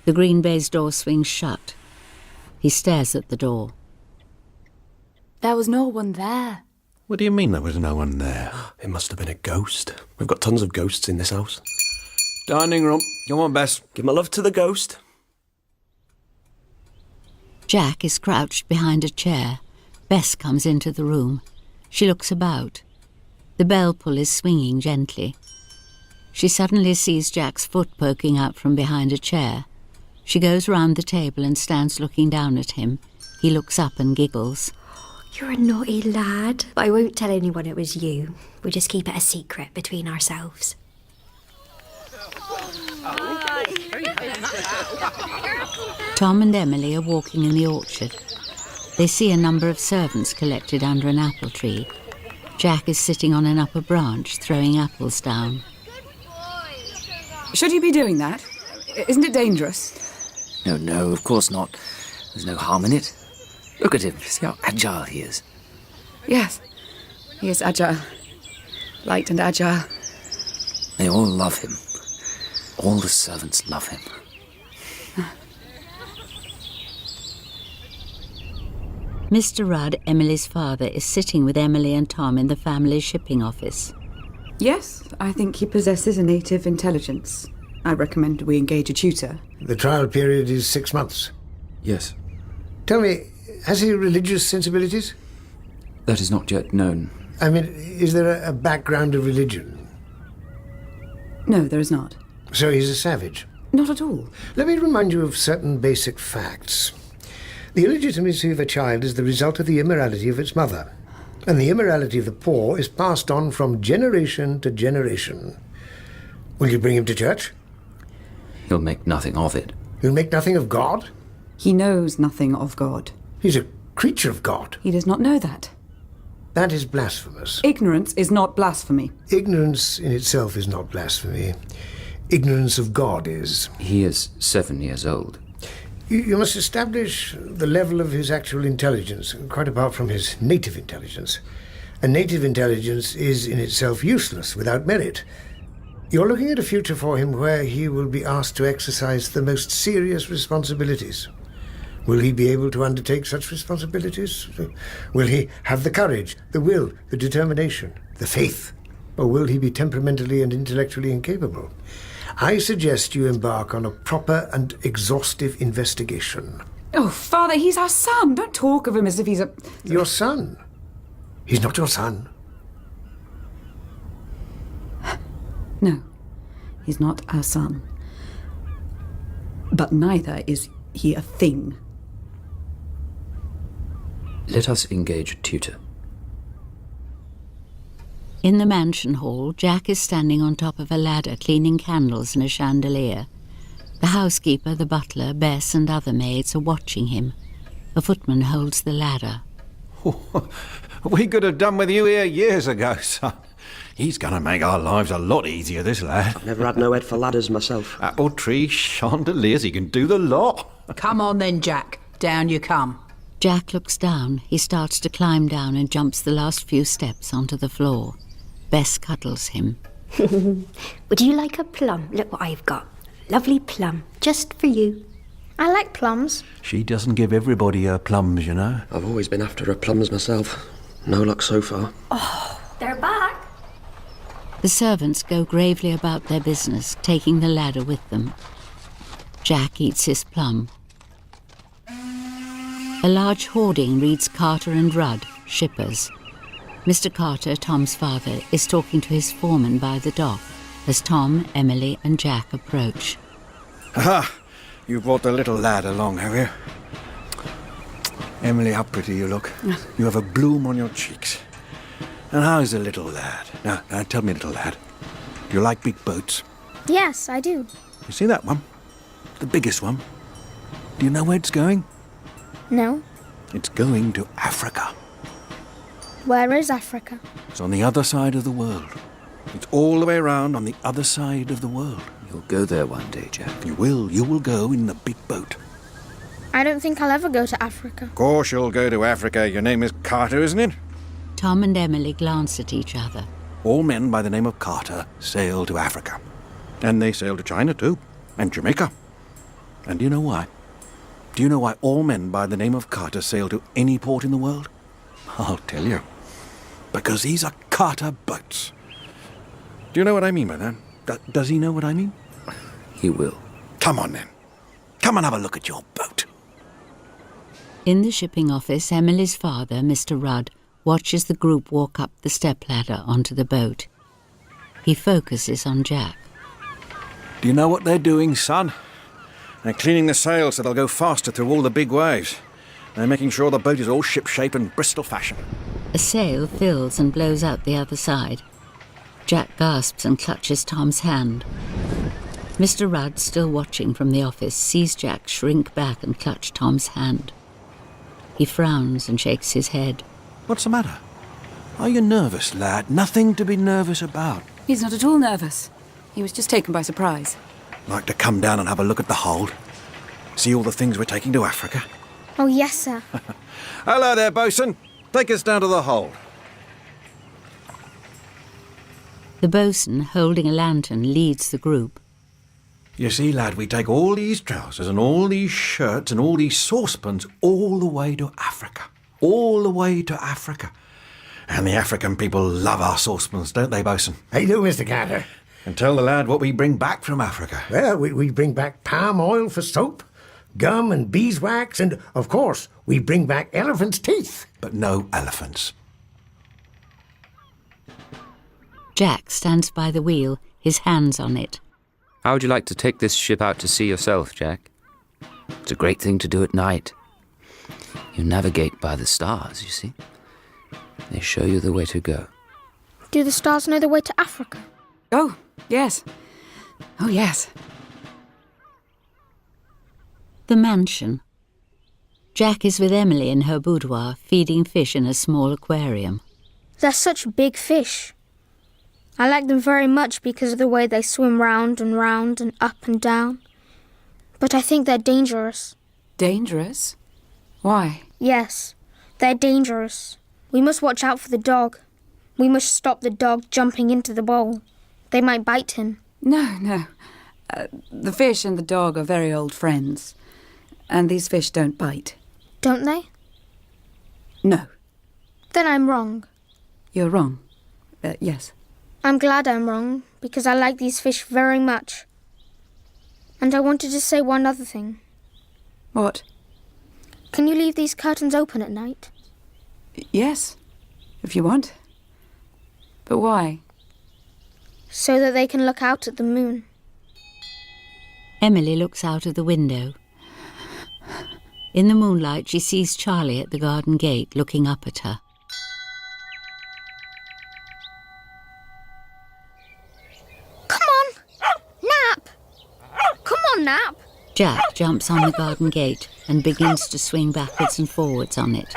The green baize door swings shut. He stares at the door. There was no one there. What do you mean there was no one there? It must have been a ghost. We've got tons of ghosts in this house. Dining room. Come on, Bess. Give my love to the ghost. Jack is crouched behind a chair. Bess comes into the room. She looks about. The bell pull is swinging gently. She suddenly sees Jack's foot poking out from behind a chair. She goes round the table and stands looking down at him. He looks up and giggles. You're a naughty lad. But I won't tell anyone it was you. We'll just keep it a secret between ourselves. Tom and Emily are walking in the orchard. They see a number of servants collected under an apple tree. Jack is sitting on an upper branch, throwing apples down. Should you be doing that? Isn't it dangerous? No, of course not. There's no harm in it. Look at him. See how agile he is. Yes, he is agile. Light and agile. They all love him. All the servants love him. Mr. Rudd, Emily's father, is sitting with Emily and Tom in the family shipping office. Yes, I think he possesses a native intelligence. I recommend we engage a tutor. The trial period is 6 months. Yes. Tell me, has he religious sensibilities? That is not yet known. I mean, is there a background of religion? No, there is not. So he's a savage? Not at all. Let me remind you of certain basic facts. The illegitimacy of a child is the result of the immorality of its mother. And the immorality of the poor is passed on from generation to generation. Will you bring him to church? He'll make nothing of it. He'll make nothing of God? He knows nothing of God. He's a creature of God. He does not know that. That is blasphemous. Ignorance is not blasphemy. Ignorance in itself is not blasphemy. Ignorance of God is. He is 7 years old. You must establish the level of his actual intelligence, quite apart from his native intelligence. And native intelligence is in itself useless without merit. You're looking at a future for him where he will be asked to exercise the most serious responsibilities. Will he be able to undertake such responsibilities? Will he have the courage, the will, the determination, the faith? Or will he be temperamentally and intellectually incapable? I suggest you embark on a proper and exhaustive investigation. Oh, Father, he's our son. Don't talk of him as if he's a... Your son? He's not your son. No, he's not our son. But neither is he a thing. Let us engage a tutor. In the mansion hall, Jack is standing on top of a ladder cleaning candles in a chandelier. The housekeeper, the butler, Bess and other maids are watching him. A footman holds the ladder. We could have done with you here years ago, son. He's going to make our lives a lot easier, this lad. I've never had no head for ladders myself. Apple trees, chandeliers, he can do the lot. Come on then, Jack. Down you come. Jack looks down. He starts to climb down and jumps the last few steps onto the floor. Bess cuddles him. Would you like a plum? Look what I've got. Lovely plum, just for you. I like plums. She doesn't give everybody her plums, you know. I've always been after her plums myself. No luck so far. Oh, they're back. The servants go gravely about their business, taking the ladder with them. Jack eats his plum. A large hoarding reads Carter and Rudd, shippers. Mr. Carter, Tom's father, is talking to his foreman by the dock as Tom, Emily and Jack approach. Aha! You brought the little lad along, have you? Emily, how pretty you look. You have a bloom on your cheeks. And how's the little lad? Now, tell me, little lad. Do you like big boats? Yes, I do. You see that one? The biggest one? Do you know where it's going? No. It's going to Africa. Where is Africa? It's on the other side of the world. It's all the way around on the other side of the world. You'll go there one day, Jack. You will. You will go in the big boat. I don't think I'll ever go to Africa. Of course you'll go to Africa. Your name is Carter, isn't it? Tom and Emily glance at each other. All men by the name of Carter sail to Africa. And they sail to China too. And Jamaica. And do you know why? Do you know why all men by the name of Carter sail to any port in the world? I'll tell you. Because these are Carter boats. Do you know what I mean by that? Does he know what I mean? He will. Come on then. Come and have a look at your boat. In the shipping office, Emily's father, Mr. Rudd, watches the group walk up the stepladder onto the boat. He focuses on Jack. Do you know what they're doing, son? They're cleaning the sails so they'll go faster through all the big waves. They're making sure the boat is all ship-shape and Bristol fashion. A sail fills and blows out the other side. Jack gasps and clutches Tom's hand. Mr. Rudd, still watching from the office, sees Jack shrink back and clutch Tom's hand. He frowns and shakes his head. What's the matter? Are you nervous, lad? Nothing to be nervous about. He's not at all nervous. He was just taken by surprise. Like to come down and have a look at the hold? See all the things we're taking to Africa? Oh, yes, sir. Hello there, bosun. Take us down to the hold. The bosun, holding a lantern, leads the group. You see, lad, we take all these trousers and all these shirts and all these saucepans all the way to Africa. All the way to Africa. And the African people love our saucepans, don't they, bosun? They do, Mr. Carter. And tell the lad what we bring back from Africa. Well, we bring back palm oil for soap, gum and beeswax, and, of course, we bring back elephants' teeth. But no elephants. Jack stands by the wheel, his hands on it. How would you like to take this ship out to sea yourself, Jack? It's a great thing to do at night. You navigate by the stars, you see. They show you the way to go. Do the stars know the way to Africa? Oh, yes. Oh, yes. The mansion. Jack is with Emily in her boudoir, feeding fish in a small aquarium. They're such big fish. I like them very much because of the way they swim round and up and down. But I think they're dangerous. Dangerous? Why? Yes, they're dangerous. We must watch out for the dog. We must stop the dog jumping into the bowl. They might bite him. No. The fish and the dog are very old friends. And these fish don't bite. Don't they? No. Then I'm wrong. You're wrong. Yes. I'm glad I'm wrong, because I like these fish very much. And I wanted to say one other thing. What? Can you leave these curtains open at night? Yes, if you want. But why? So that they can look out at the moon. Emily looks out of the window. In the moonlight, she sees Charlie at the garden gate looking up at her. Come on! Nap! Come on, Nap! Jack jumps on the garden gate and begins to swing backwards and forwards on it.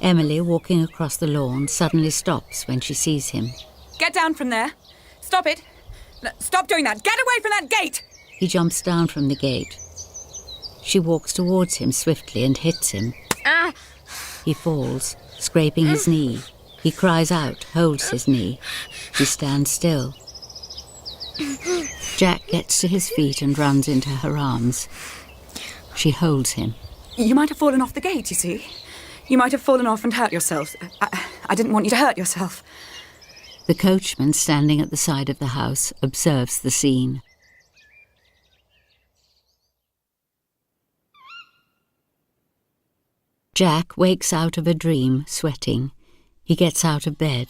Emily, walking across the lawn, suddenly stops when she sees him. Get down from there. Stop it. Stop doing that. Get away from that gate! He jumps down from the gate. She walks towards him swiftly and hits him. Ah! He falls, scraping his knee. He cries out, holds his knee. She stands still. Jack gets to his feet and runs into her arms. She holds him. You might have fallen off the gate, you see. You might have fallen off and hurt yourself. I didn't want you to hurt yourself. The coachman, standing at the side of the house, observes the scene. Jack wakes out of a dream, sweating. He gets out of bed.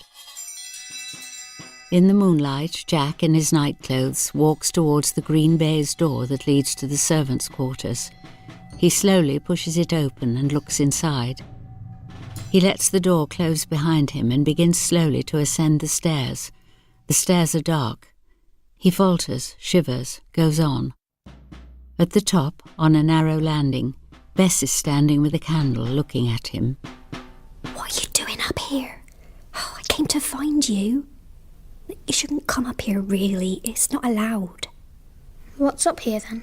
In the moonlight, Jack, in his nightclothes, walks towards the green baize door that leads to the servants' quarters. He slowly pushes it open and looks inside. He lets the door close behind him and begins slowly to ascend the stairs. The stairs are dark. He falters, shivers, goes on. At the top, on a narrow landing, Bess is standing with a candle looking at him. What are you doing up here? Oh, I came to find you. You shouldn't come up here, really. It's not allowed. What's up here, then?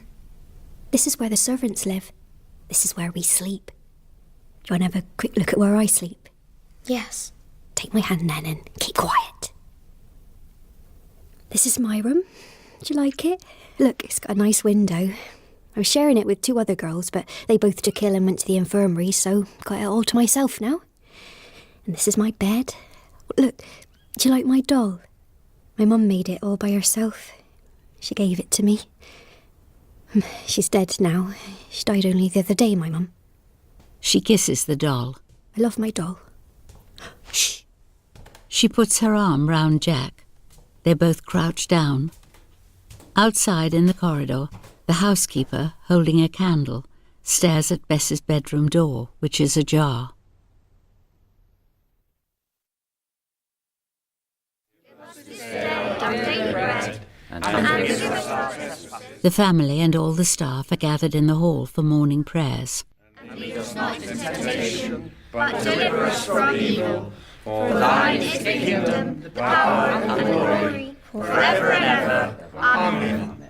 This is where the servants live. This is where we sleep. Do you want to have a quick look at where I sleep? Yes. Take my hand, then, and keep quiet. This is my room. Do you like it? Look, it's got a nice window. I was sharing it with 2 other girls, but they both took ill and went to the infirmary, so got it all to myself now. And this is my bed. Look, do you like my doll? My mum made it all by herself. She gave it to me. She's dead now. She died only the other day, my mum. She kisses the doll. I love my doll. Shh. She puts her arm round Jack. They both crouch down. Outside in the corridor, the housekeeper, holding a candle, stares at Bess's bedroom door, which is ajar. The family and all the staff are gathered in the hall for morning prayers. And lead us not into temptation, but deliver us from evil. For thine is the kingdom, the power, and the glory, forever and ever. Amen.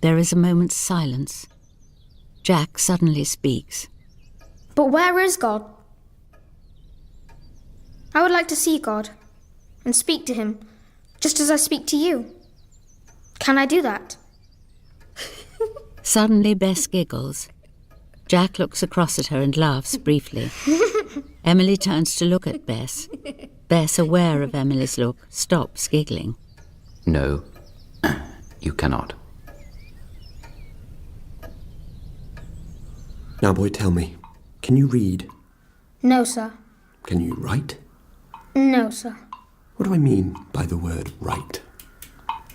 There is a moment's silence. Jack suddenly speaks. But where is God? I would like to see God and speak to him, just as I speak to you. Can I do that? Suddenly Bess giggles. Jack looks across at her and laughs briefly. Emily turns to look at Bess. Bess, aware of Emily's look, stops giggling. No, you cannot. Now, boy, tell me, can you read? No, sir. Can you write? No, sir. What do I mean by the word write?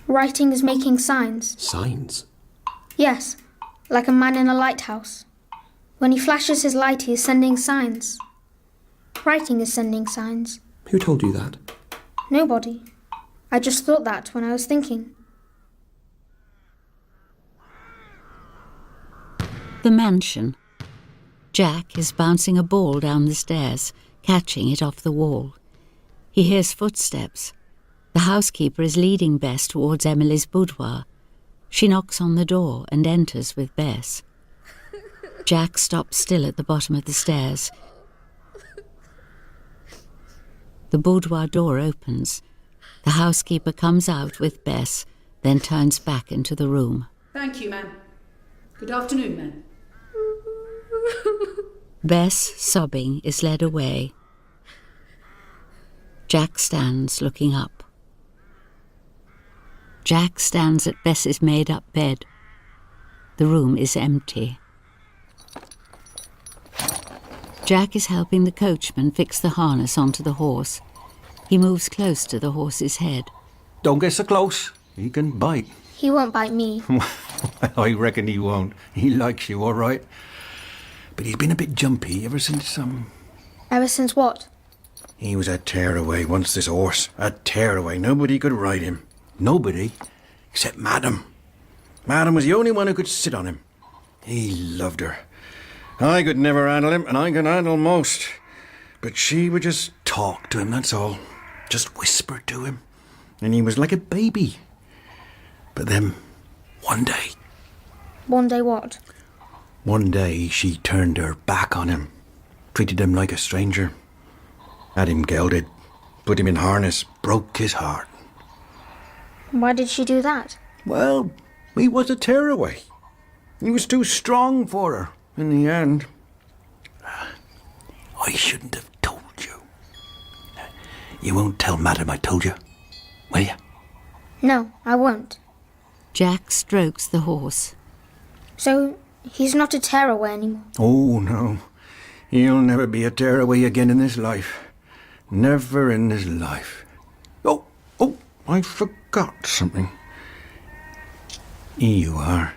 Writing is making signs. Signs? Yes, like a man in a lighthouse. When he flashes his light, he is sending signs. Writing is sending signs. Who told you that? Nobody. I just thought that when I was thinking. The mansion. Jack is bouncing a ball down the stairs, catching it off the wall. He hears footsteps. The housekeeper is leading Bess towards Emily's boudoir. She knocks on the door and enters with Bess. Jack stops still at the bottom of the stairs. The boudoir door opens. The housekeeper comes out with Bess, then turns back into the room. Thank you, ma'am. Good afternoon, ma'am. Bess, sobbing, is led away. Jack stands looking up. Jack stands at Bess's made-up bed. The room is empty. Jack is helping the coachman fix the harness onto the horse. He moves close to the horse's head. Don't get so close. He can bite. He won't bite me. I reckon he won't. He likes you, all right. But he's been a bit jumpy ever since, Ever since what? He was a tearaway once, this horse. A tearaway. Nobody could ride him. Nobody except Madam. Madam was the only one who could sit on him. He loved her. I could never handle him, and I could handle most. But she would just talk to him, that's all. Just whisper to him. And he was like a baby. But then, one day... One day what? One day she turned her back on him. Treated him like a stranger. Had him gelded. Put him in harness. Broke his heart. Why did she do that? Well, he was a tearaway. He was too strong for her, in the end. I shouldn't have told you. You won't tell Madam I told you, will you? No, I won't. Jack strokes the horse. So, he's not a tearaway anymore? Oh, no. He'll never be a tearaway again in this life. Never in this life. Oh, I forgot something. Here you are.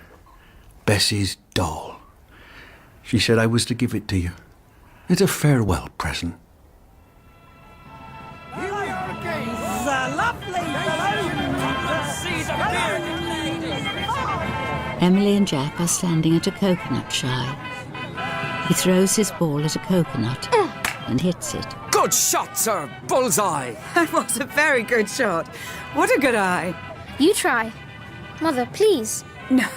Bessie's doll. She said I was to give it to you. It's a farewell present. Emily and Jack are standing at a coconut shy. He throws his ball at a coconut and hits it. Good shot, sir. Bullseye. That was a very good shot. What a good eye. You try. Mother, please. No,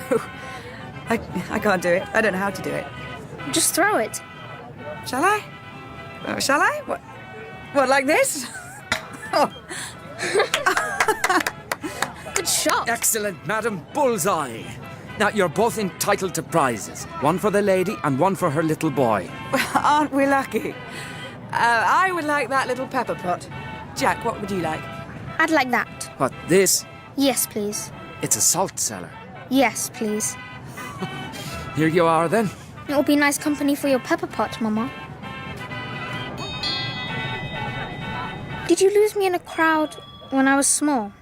I can't do it. I don't know how to do it. Just throw it. Shall I? Shall I? What, like this? Oh. Good shot. Excellent, madam. Bullseye. Now, you're both entitled to prizes. One for the lady and one for her little boy. Well, aren't we lucky? I would like that little pepper pot. Jack, what would you like? I'd like that. What, this? Yes, please. It's a salt cellar. Yes, please. Here you are, then. It'll be nice company for your pepper pot, Mama. Did you lose me in a crowd when I was small?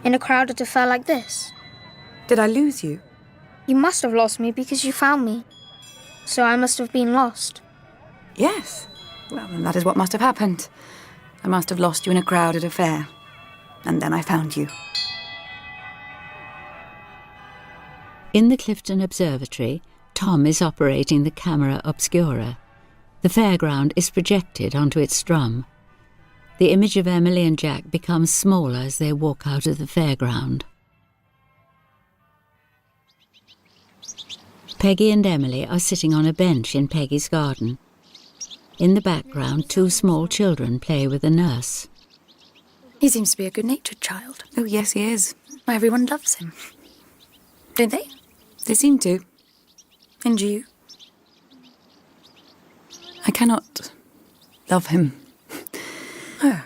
In a crowded affair like this? Did I lose you? You must have lost me because you found me. So I must have been lost. Yes. Well, then that is what must have happened. I must have lost you in a crowded affair. And then I found you. In the Clifton Observatory, Tom is operating the camera obscura. The fairground is projected onto its drum. The image of Emily and Jack becomes smaller as they walk out of the fairground. Peggy and Emily are sitting on a bench in Peggy's garden. In the background, two small children play with a nurse. He seems to be a good-natured child. Oh, yes, he is. Everyone loves him. Don't they? They seem to. And you? I cannot love him. Oh.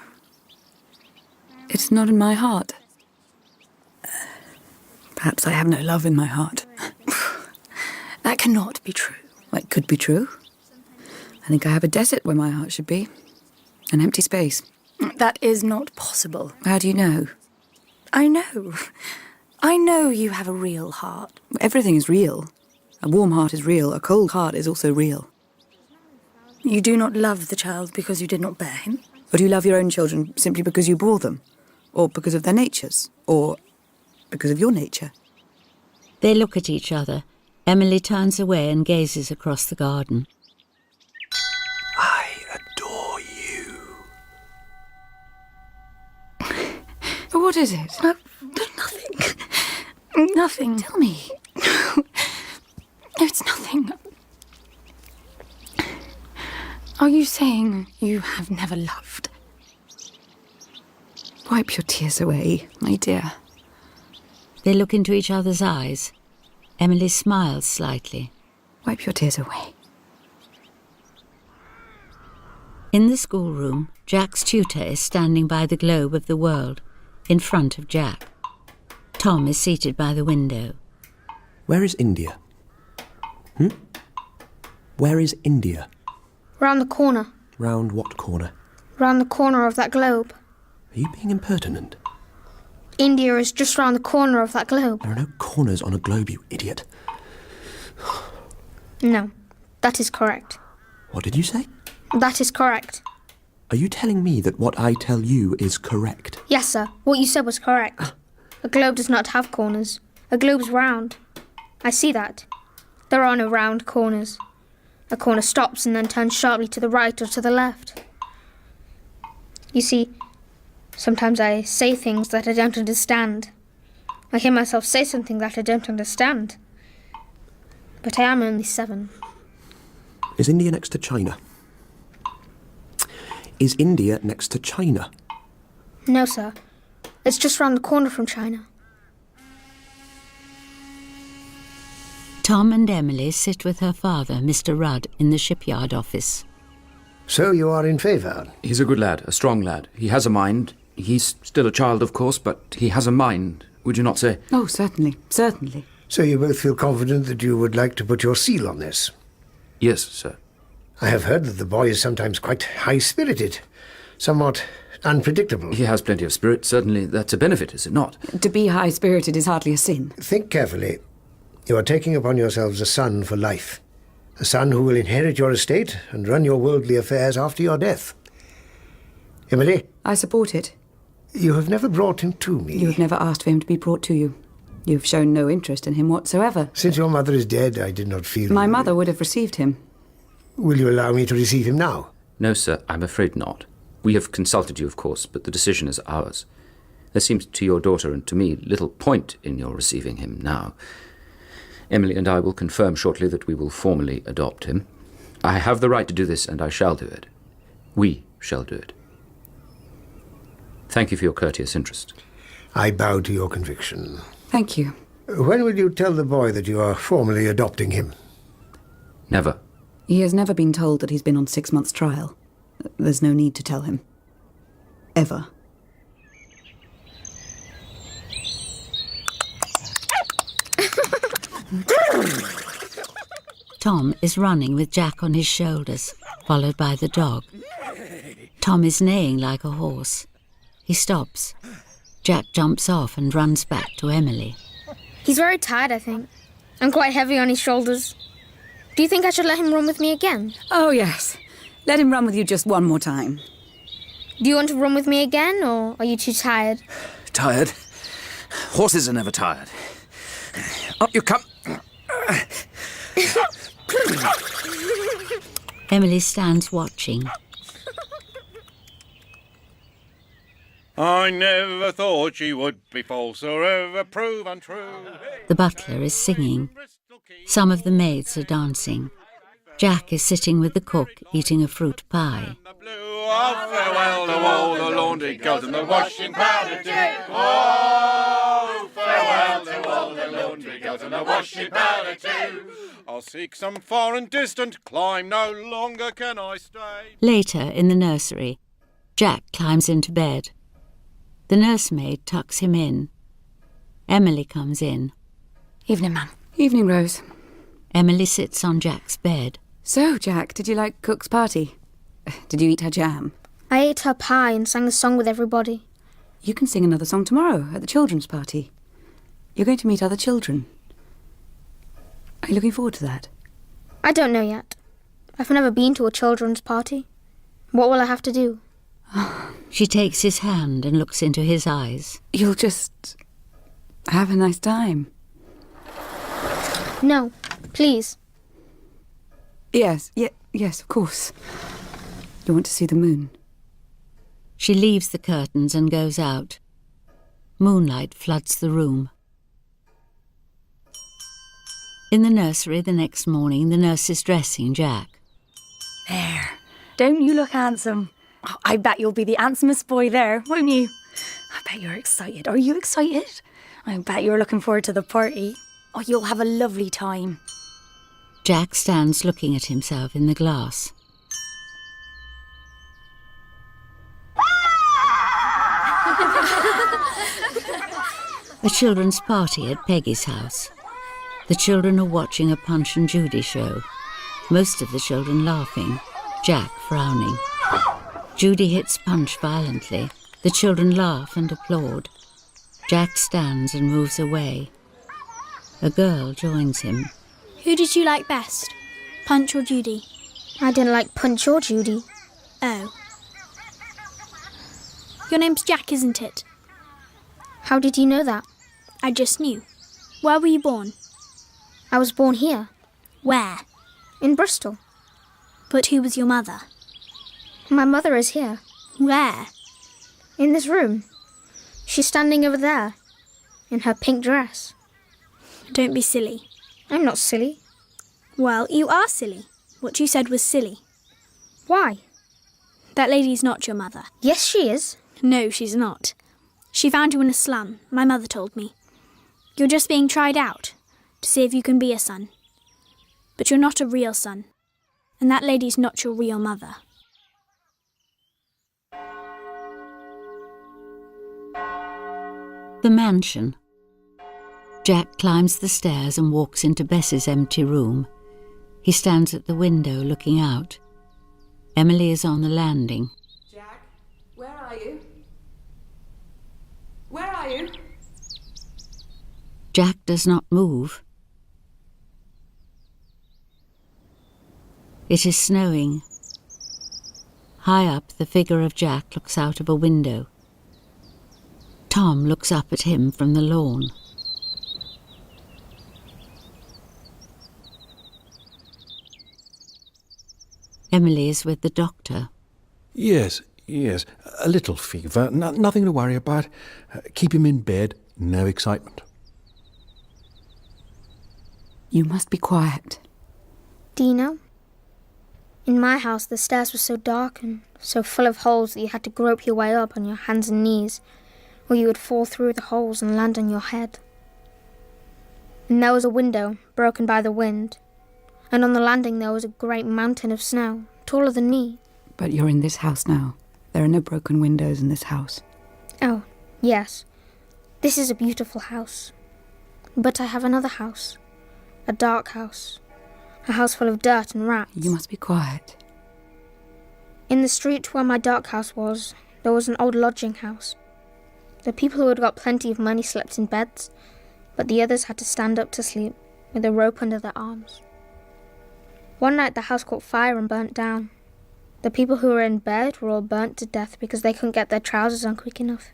It's not in my heart. Perhaps I have no love in my heart. That cannot be true. Well, it could be true. I think I have a desert where my heart should be. An empty space. That is not possible. How do you know? I know. I know you have a real heart. Everything is real. A warm heart is real. A cold heart is also real. You do not love the child because you did not bear him? Or do you love your own children simply because you bore them? Or because of their natures? Or because of your nature? They look at each other. Emily turns away and gazes across the garden. I adore you. What is it? Nothing. Nothing. Tell me. No, it's nothing. Are you saying you have never loved? Wipe your tears away, my dear. They look into each other's eyes. Emily smiles slightly. Wipe your tears away. In the schoolroom, Jack's tutor is standing by the globe of the world, in front of Jack. Tom is seated by the window. Where is India? Where is India? Round the corner. Round what corner? Round the corner of that globe. Are you being impertinent? India is just round the corner of that globe. There are no corners on a globe, you idiot. No, that is correct. What did you say? That is correct. Are you telling me that what I tell you is correct? Yes, sir. What you said was correct. A globe does not have corners. A globe's round. I see that. There are no round corners. A corner stops and then turns sharply to the right or to the left. You see, sometimes I say things that I don't understand. I hear myself say something that I don't understand. But I am only 7. Is India next to China? Is India next to China? No, sir. It's just round the corner from China. Tom and Emily sit with her father, Mr. Rudd, in the shipyard office. So you are in favour? He's a good lad, a strong lad. He has a mind. He's still a child, of course, but he has a mind, would you not say? Oh, certainly, certainly. So you both feel confident that you would like to put your seal on this? Yes, sir. I have heard that the boy is sometimes quite high-spirited, somewhat unpredictable. He has plenty of spirit, certainly. That's a benefit, is it not? To be high-spirited is hardly a sin. Think carefully. You are taking upon yourselves a son for life. A son who will inherit your estate and run your worldly affairs after your death. Emily? I support it. You have never brought him to me. You have never asked for him to be brought to you. You've shown no interest in him whatsoever. Since your mother is dead, I did not feel... My mother would have received him. Will you allow me to receive him now? No, sir, I'm afraid not. We have consulted you, of course, but the decision is ours. There seems to your daughter and to me little point in your receiving him now. Emily and I will confirm shortly that we will formally adopt him. I have the right to do this, and I shall do it. We shall do it. Thank you for your courteous interest. I bow to your conviction. Thank you. When will you tell the boy that you are formally adopting him? Never. He has never been told that he's been on 6 months' trial. There's no need to tell him. Ever. Tom is running with Jack on his shoulders, followed by the dog. Tom is neighing like a horse. He stops. Jack jumps off and runs back to Emily. He's very tired, I think. I'm quite heavy on his shoulders. Do you think I should let him run with me again? Oh, yes. Let him run with you just one more time. Do you want to run with me again, or are you too tired? Tired? Horses are never tired. Up you come. Emily stands watching. I never thought she would be false or ever prove untrue. The butler is singing. Some of the maids are dancing. Jack is sitting with the cook, eating a fruit pie. Oh, farewell to all the laundry girls and the washing powder too. Oh, farewell to all the laundry girls and the washing powder too. I'll seek some far and distant clime, no longer can I stay. Later, in the nursery, Jack climbs into bed. The nursemaid tucks him in. Emily comes in. Evening, ma'am. Evening, Rose. Emily sits on Jack's bed. So, Jack, did you like Cook's party? Did you eat her jam? I ate her pie and sang a song with everybody. You can sing another song tomorrow at the children's party. You're going to meet other children. Are you looking forward to that? I don't know yet. I've never been to a children's party. What will I have to do? She takes his hand and looks into his eyes. You'll just have a nice time. No, please. Yes, of course. You want to see the moon? She leaves the curtains and goes out. Moonlight floods the room. In the nursery the next morning, the nurse is dressing Jack. There. Don't you look handsome? Oh, I bet you'll be the handsomest boy there, won't you? I bet you're excited. Are you excited? I bet you're looking forward to the party. Oh, you'll have a lovely time. Jack stands looking at himself in the glass. A children's party at Peggy's house. The children are watching a Punch and Judy show. Most of the children laughing, Jack frowning. Judy hits Punch violently. The children laugh and applaud. Jack stands and moves away. A girl joins him. Who did you like best, Punch or Judy? I didn't like Punch or Judy. Oh. Your name's Jack, isn't it? How did you know that? I just knew. Where were you born? I was born here. Where? In Bristol. But who was your mother? My mother is here. Where? In this room. She's standing over there, in her pink dress. Don't be silly. I'm not silly. Well, you are silly. What you said was silly. Why? That lady's not your mother. Yes, she is. No, she's not. She found you in a slum, my mother told me. You're just being tried out, to see if you can be a son. But you're not a real son, and that lady's not your real mother. The mansion. Jack climbs the stairs and walks into Bess's empty room. He stands at the window looking out. Emily is on the landing. Jack, where are you? Where are you? Jack does not move. It is snowing. High up, the figure of Jack looks out of a window. Tom looks up at him from the lawn. Emily is with the doctor. Yes. A little fever. Nothing to worry about. Keep him in bed. No excitement. You must be quiet. Do you know? In my house, the stairs were so dark and so full of holes that you had to grope your way up on your hands and knees, or you would fall through the holes and land on your head. And there was a window, broken by the wind, and on the landing there was a great mountain of snow, taller than me. But you're in this house now. There are no broken windows in this house. Oh, yes. This is a beautiful house. But I have another house. A dark house. A house full of dirt and rats. You must be quiet. In the street where my dark house was, there was an old lodging house. The people who had got plenty of money slept in beds, but the others had to stand up to sleep, with a rope under their arms. One night the house caught fire and burnt down. The people who were in bed were all burnt to death because they couldn't get their trousers on quick enough.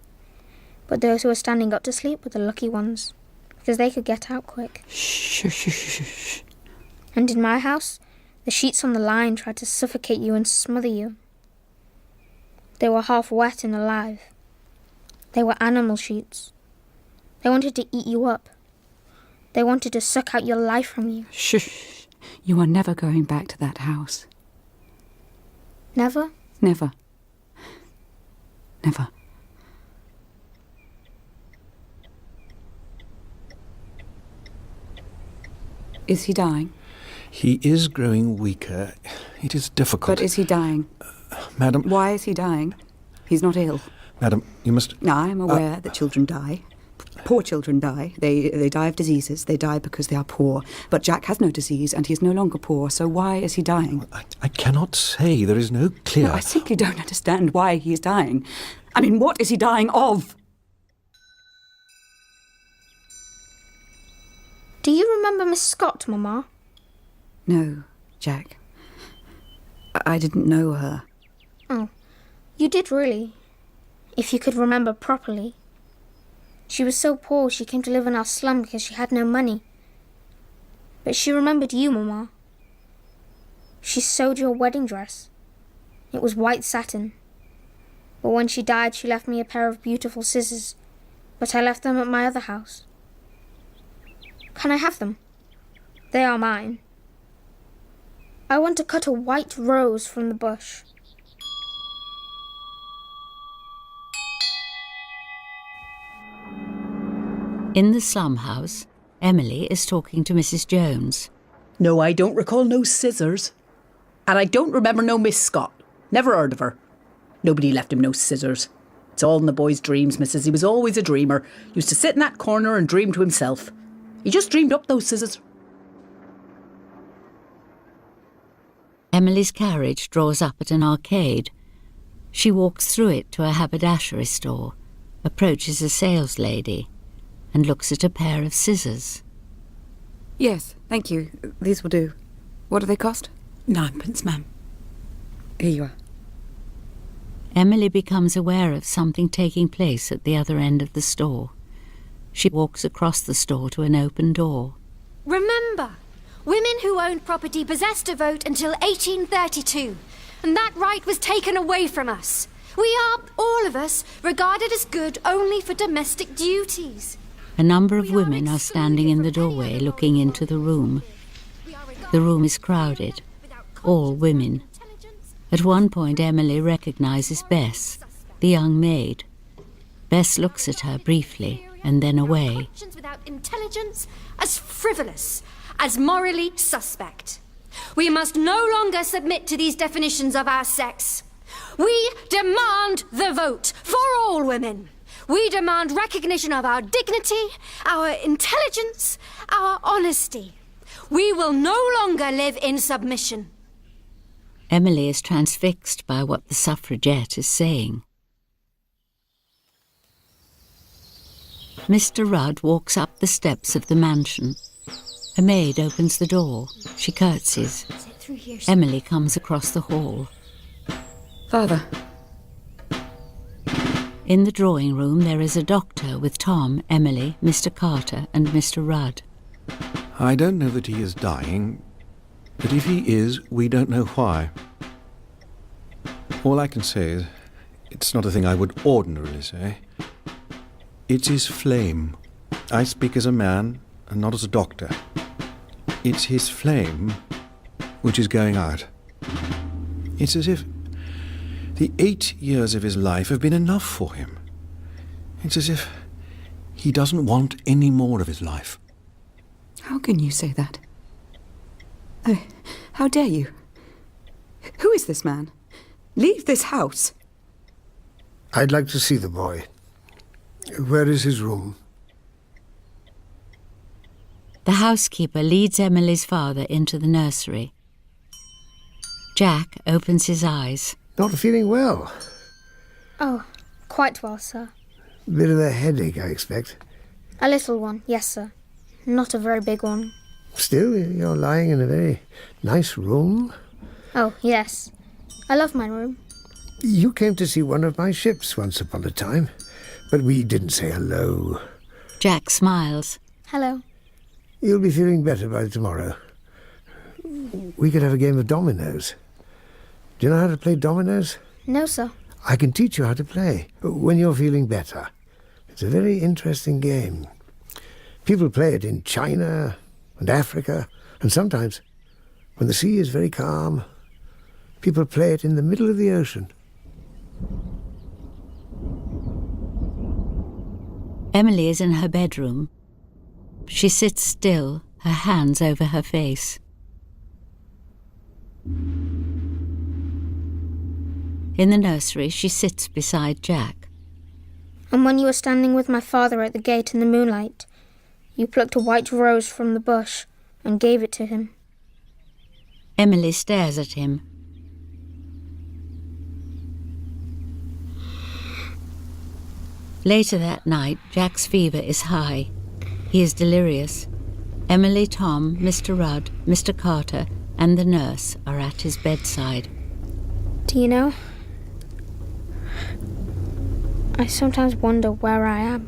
But those who were standing up to sleep were the lucky ones, because they could get out quick. Shh. And in my house, the sheets on the line tried to suffocate you and smother you. They were half wet and alive. They were animal sheets. They wanted to eat you up. They wanted to suck out your life from you. Shh. You are never going back to that house. Never? Never. Never. Is he dying? He is growing weaker. It is difficult. But is he dying? Madam... Why is he dying? He's not ill. Madam, you must... I am aware that children die. Poor children die. They die of diseases. They die because they are poor. But Jack has no disease, and he is no longer poor, so why is he dying? I cannot say. There is no clear... No, I simply don't understand why he is dying. I mean, what is he dying of? Do you remember Miss Scott, Mamma? No, Jack. I didn't know her. Oh, you did really. If you could remember properly. She was so poor she came to live in our slum because she had no money. But she remembered you, Mamma. She sewed your wedding dress. It was white satin. But when she died, she left me a pair of beautiful scissors. But I left them at my other house. Can I have them? They are mine. I want to cut a white rose from the bush. In the slum house, Emily is talking to Mrs. Jones. No, I don't recall no scissors. And I don't remember no Miss Scott. Never heard of her. Nobody left him no scissors. It's all in the boy's dreams, missus. He was always a dreamer. Used to sit in that corner and dream to himself. He just dreamed up those scissors. Emily's carriage draws up at an arcade. She walks through it to a haberdashery store, approaches a saleslady, and looks at a pair of scissors. Yes, thank you. These will do. What do they cost? 9pence, ma'am. Here you are. Emily becomes aware of something taking place at the other end of the store. She walks across the store to an open door. Remember, women who owned property possessed a vote until 1832, and that right was taken away from us. We are, all of us, regarded as good only for domestic duties. A number of women are standing in the doorway looking into the room. The room is crowded, all women. At one point, Emily recognises Bess, the young maid. Bess looks at her briefly and then away. Without intelligence, as frivolous, as morally suspect. We must no longer submit to these definitions of our sex. We demand the vote for all women. We demand recognition of our dignity, our intelligence, our honesty. We will no longer live in submission. Emily is transfixed by what the suffragette is saying. Mr. Rudd walks up the steps of the mansion. A maid opens the door. She curtsies. Emily comes across the hall. Father. In the drawing room there is a doctor with Tom, Emily, Mr. Carter and Mr. Rudd. I don't know that he is dying, but if he is, we don't know why. All I can say is, it's not a thing I would ordinarily say. It's his flame. I speak as a man and not as a doctor. It's his flame which is going out. It's as if the 8 years of his life have been enough for him. It's as if he doesn't want any more of his life. How can you say that? How dare you? Who is this man? Leave this house. I'd like to see the boy. Where is his room? The housekeeper leads Emily's father into the nursery. Jack opens his eyes. Not feeling well. Oh, quite well, sir. Bit of a headache, I expect. A little one, yes, sir. Not a very big one. Still, you're lying in a very nice room. Oh, yes. I love my room. You came to see one of my ships once upon a time, but we didn't say hello. Jack smiles. Hello. You'll be feeling better by tomorrow. We could have a game of dominoes. Do you know how to play dominoes? No, sir. I can teach you how to play when you're feeling better. It's a very interesting game. People play it in China and Africa, and sometimes, when the sea is very calm, people play it in the middle of the ocean. Emily is in her bedroom. She sits still, her hands over her face. In the nursery, she sits beside Jack. And when you were standing with my father at the gate in the moonlight, you plucked a white rose from the bush and gave it to him. Emily stares at him. Later that night, Jack's fever is high. He is delirious. Emily, Tom, Mr. Rudd, Mr. Carter, and the nurse are at his bedside. Do you know? I sometimes wonder where I am.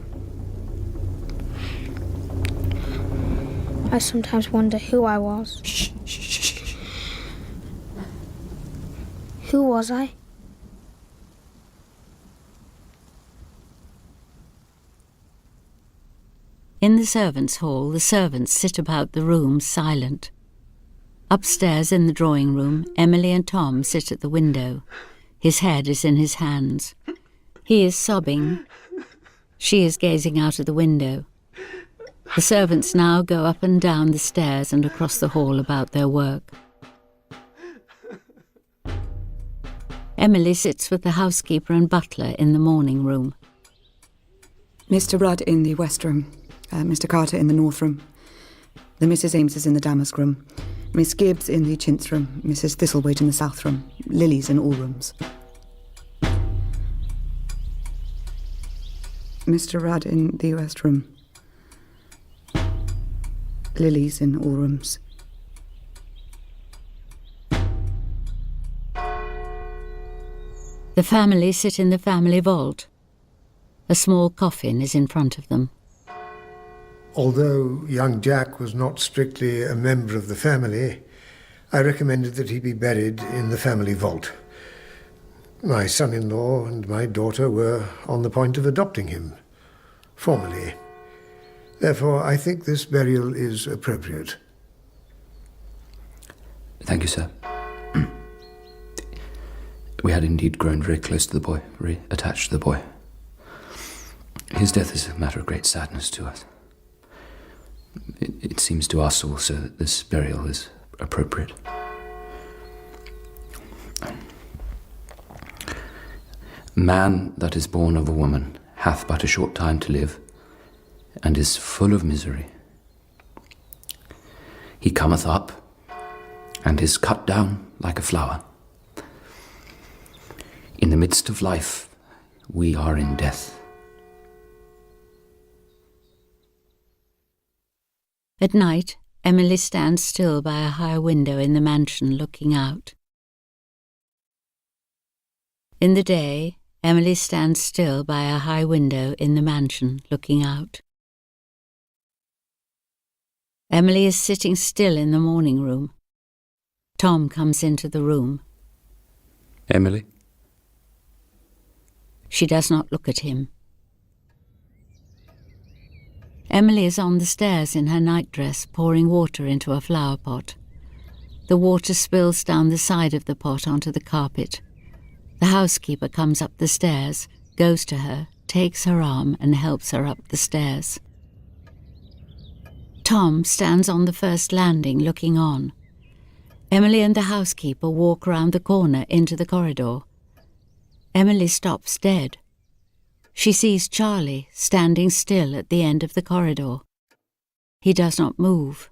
I sometimes wonder who I was. Shh, shh, shh, shh. Who was I? In the servants' hall, the servants sit about the room, silent. Upstairs in the drawing room, Emily and Tom sit at the window. His head is in his hands. He is sobbing. She is gazing out of the window. The servants now go up and down the stairs and across the hall about their work. Emily sits with the housekeeper and butler in the morning room. Mr. Rudd in the west room, Mr. Carter in the north room, the Mrs. Ames is in the damask room, Miss Gibbs in the chintz room, Mrs. Thistlethwaite in the south room, Lily's in all rooms. Mr. Rudd in the west room, Lily's in all rooms. The family sit in the family vault. A small coffin is in front of them. Although young Jack was not strictly a member of the family, I recommended that he be buried in the family vault. My son-in-law and my daughter were on the point of adopting him, formally. Therefore, I think this burial is appropriate. Thank you, sir. We had indeed grown very close to the boy, very attached to the boy. His death is a matter of great sadness to us. It seems to us also that this burial is appropriate. Man that is born of a woman hath but a short time to live, and is full of misery. He cometh up, and is cut down like a flower. In the midst of life, we are in death. At night, Emily stands still by a high window in the mansion looking out. In the day, Emily stands still by a high window in the mansion looking out. Emily is sitting still in the morning room. Tom comes into the room. Emily? She does not look at him. Emily is on the stairs in her nightdress, pouring water into a flower pot. The water spills down the side of the pot onto the carpet. The housekeeper comes up the stairs, goes to her, takes her arm and helps her up the stairs. Tom stands on the first landing looking on. Emily and the housekeeper walk round the corner into the corridor. Emily stops dead. She sees Charlie standing still at the end of the corridor. He does not move.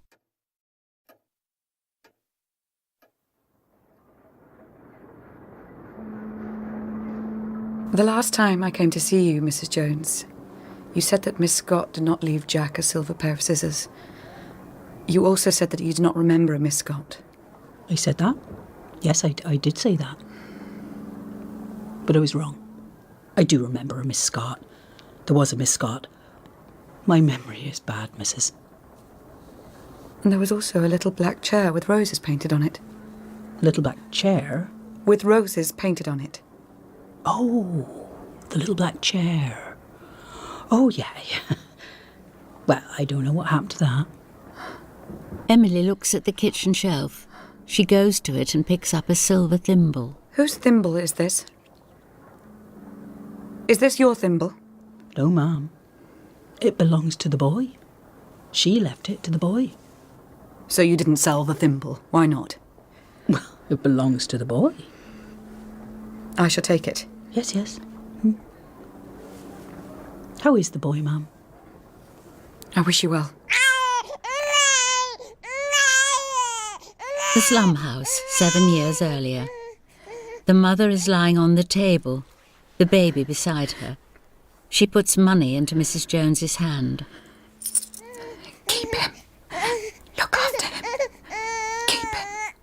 The last time I came to see you, Mrs. Jones, you said that Miss Scott did not leave Jack a silver pair of scissors. You also said that you did not remember a Miss Scott. I said that? Yes, I did say that. But I was wrong. I do remember a Miss Scott. There was a Miss Scott. My memory is bad, Mrs. And there was also a little black chair with roses painted on it. A little black chair? With roses painted on it. Oh, the little black chair. Oh, yeah. Well, I don't know what happened to that. Emily looks at the kitchen shelf. She goes to it and picks up a silver thimble. Whose thimble is this? Is this your thimble? No, ma'am. It belongs to the boy. She left it to the boy. So you didn't sell the thimble. Why not? Well, it belongs to the boy. I shall take it. Yes, yes. How is the boy, ma'am? I wish you well. The slum house, 7 years earlier. The mother is lying on the table, the baby beside her. She puts money into Mrs. Jones's hand. Keep him. Look after him. Keep him.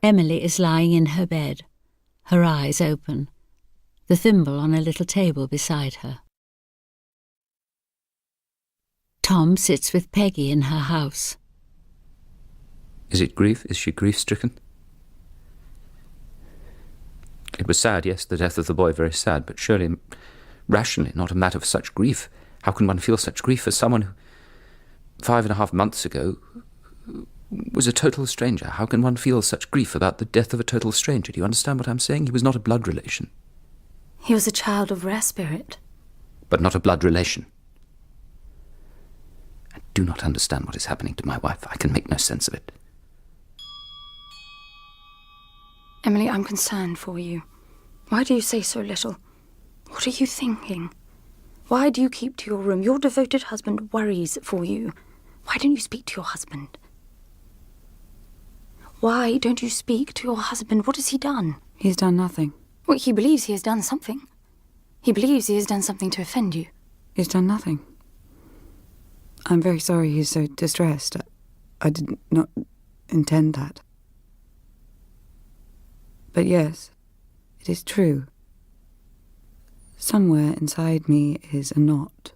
Emily is lying in her bed, her eyes open, the thimble on a little table beside her. Tom sits with Peggy in her house. Is it grief? Is she grief-stricken? It was sad, yes, the death of the boy, very sad, but surely, rationally, not a matter for such grief. How can one feel such grief for someone who, 5.5 months ago, was a total stranger? How can one feel such grief about the death of a total stranger? Do you understand what I'm saying? He was not a blood relation. He was a child of rare spirit. But not a blood relation. I do not understand what is happening to my wife. I can make no sense of it. Emily, I'm concerned for you. Why do you say so little? What are you thinking? Why do you keep to your room? Your devoted husband worries for you. Why don't you speak to your husband? Why don't you speak to your husband? What has he done? He's done nothing. Well, he believes he has done something. He believes he has done something to offend you. He's done nothing. I'm very sorry he's so distressed. I did not intend that. But yes, it is true. Somewhere inside me is a knot,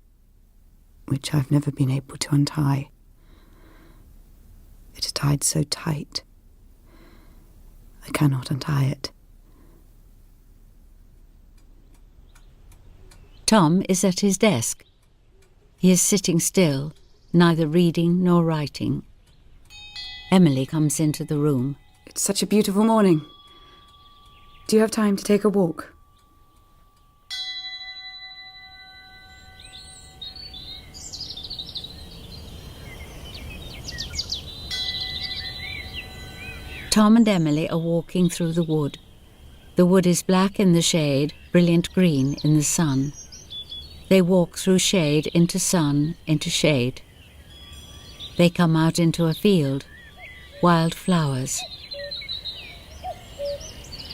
which I've never been able to untie. It is tied so tight, I cannot untie it. Tom is at his desk. He is sitting still, neither reading nor writing. Emily comes into the room. It's such a beautiful morning. Do you have time to take a walk? Tom and Emily are walking through the wood. The wood is black in the shade, brilliant green in the sun. They walk through shade into sun, into shade. They come out into a field, wild flowers.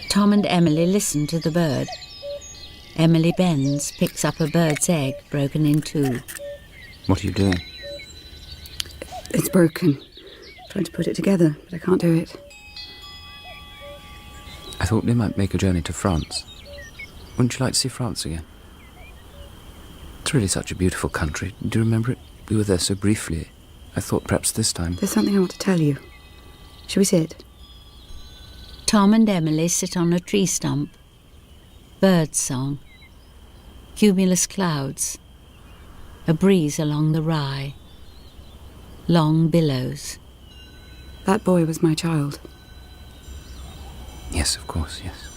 Tom and Emily listen to the bird. Emily bends, picks up a bird's egg broken in two. What are you doing? It's broken. I'm trying to put it together, but I can't do it. I thought we might make a journey to France. Wouldn't you like to see France again? It's really such a beautiful country. Do you remember it? We were there so briefly. I thought perhaps this time... There's something I want to tell you. Shall we sit? Tom and Emily sit on a tree stump. Bird song. Cumulus clouds. A breeze along the rye. Long billows. That boy was my child. Yes, of course, yes.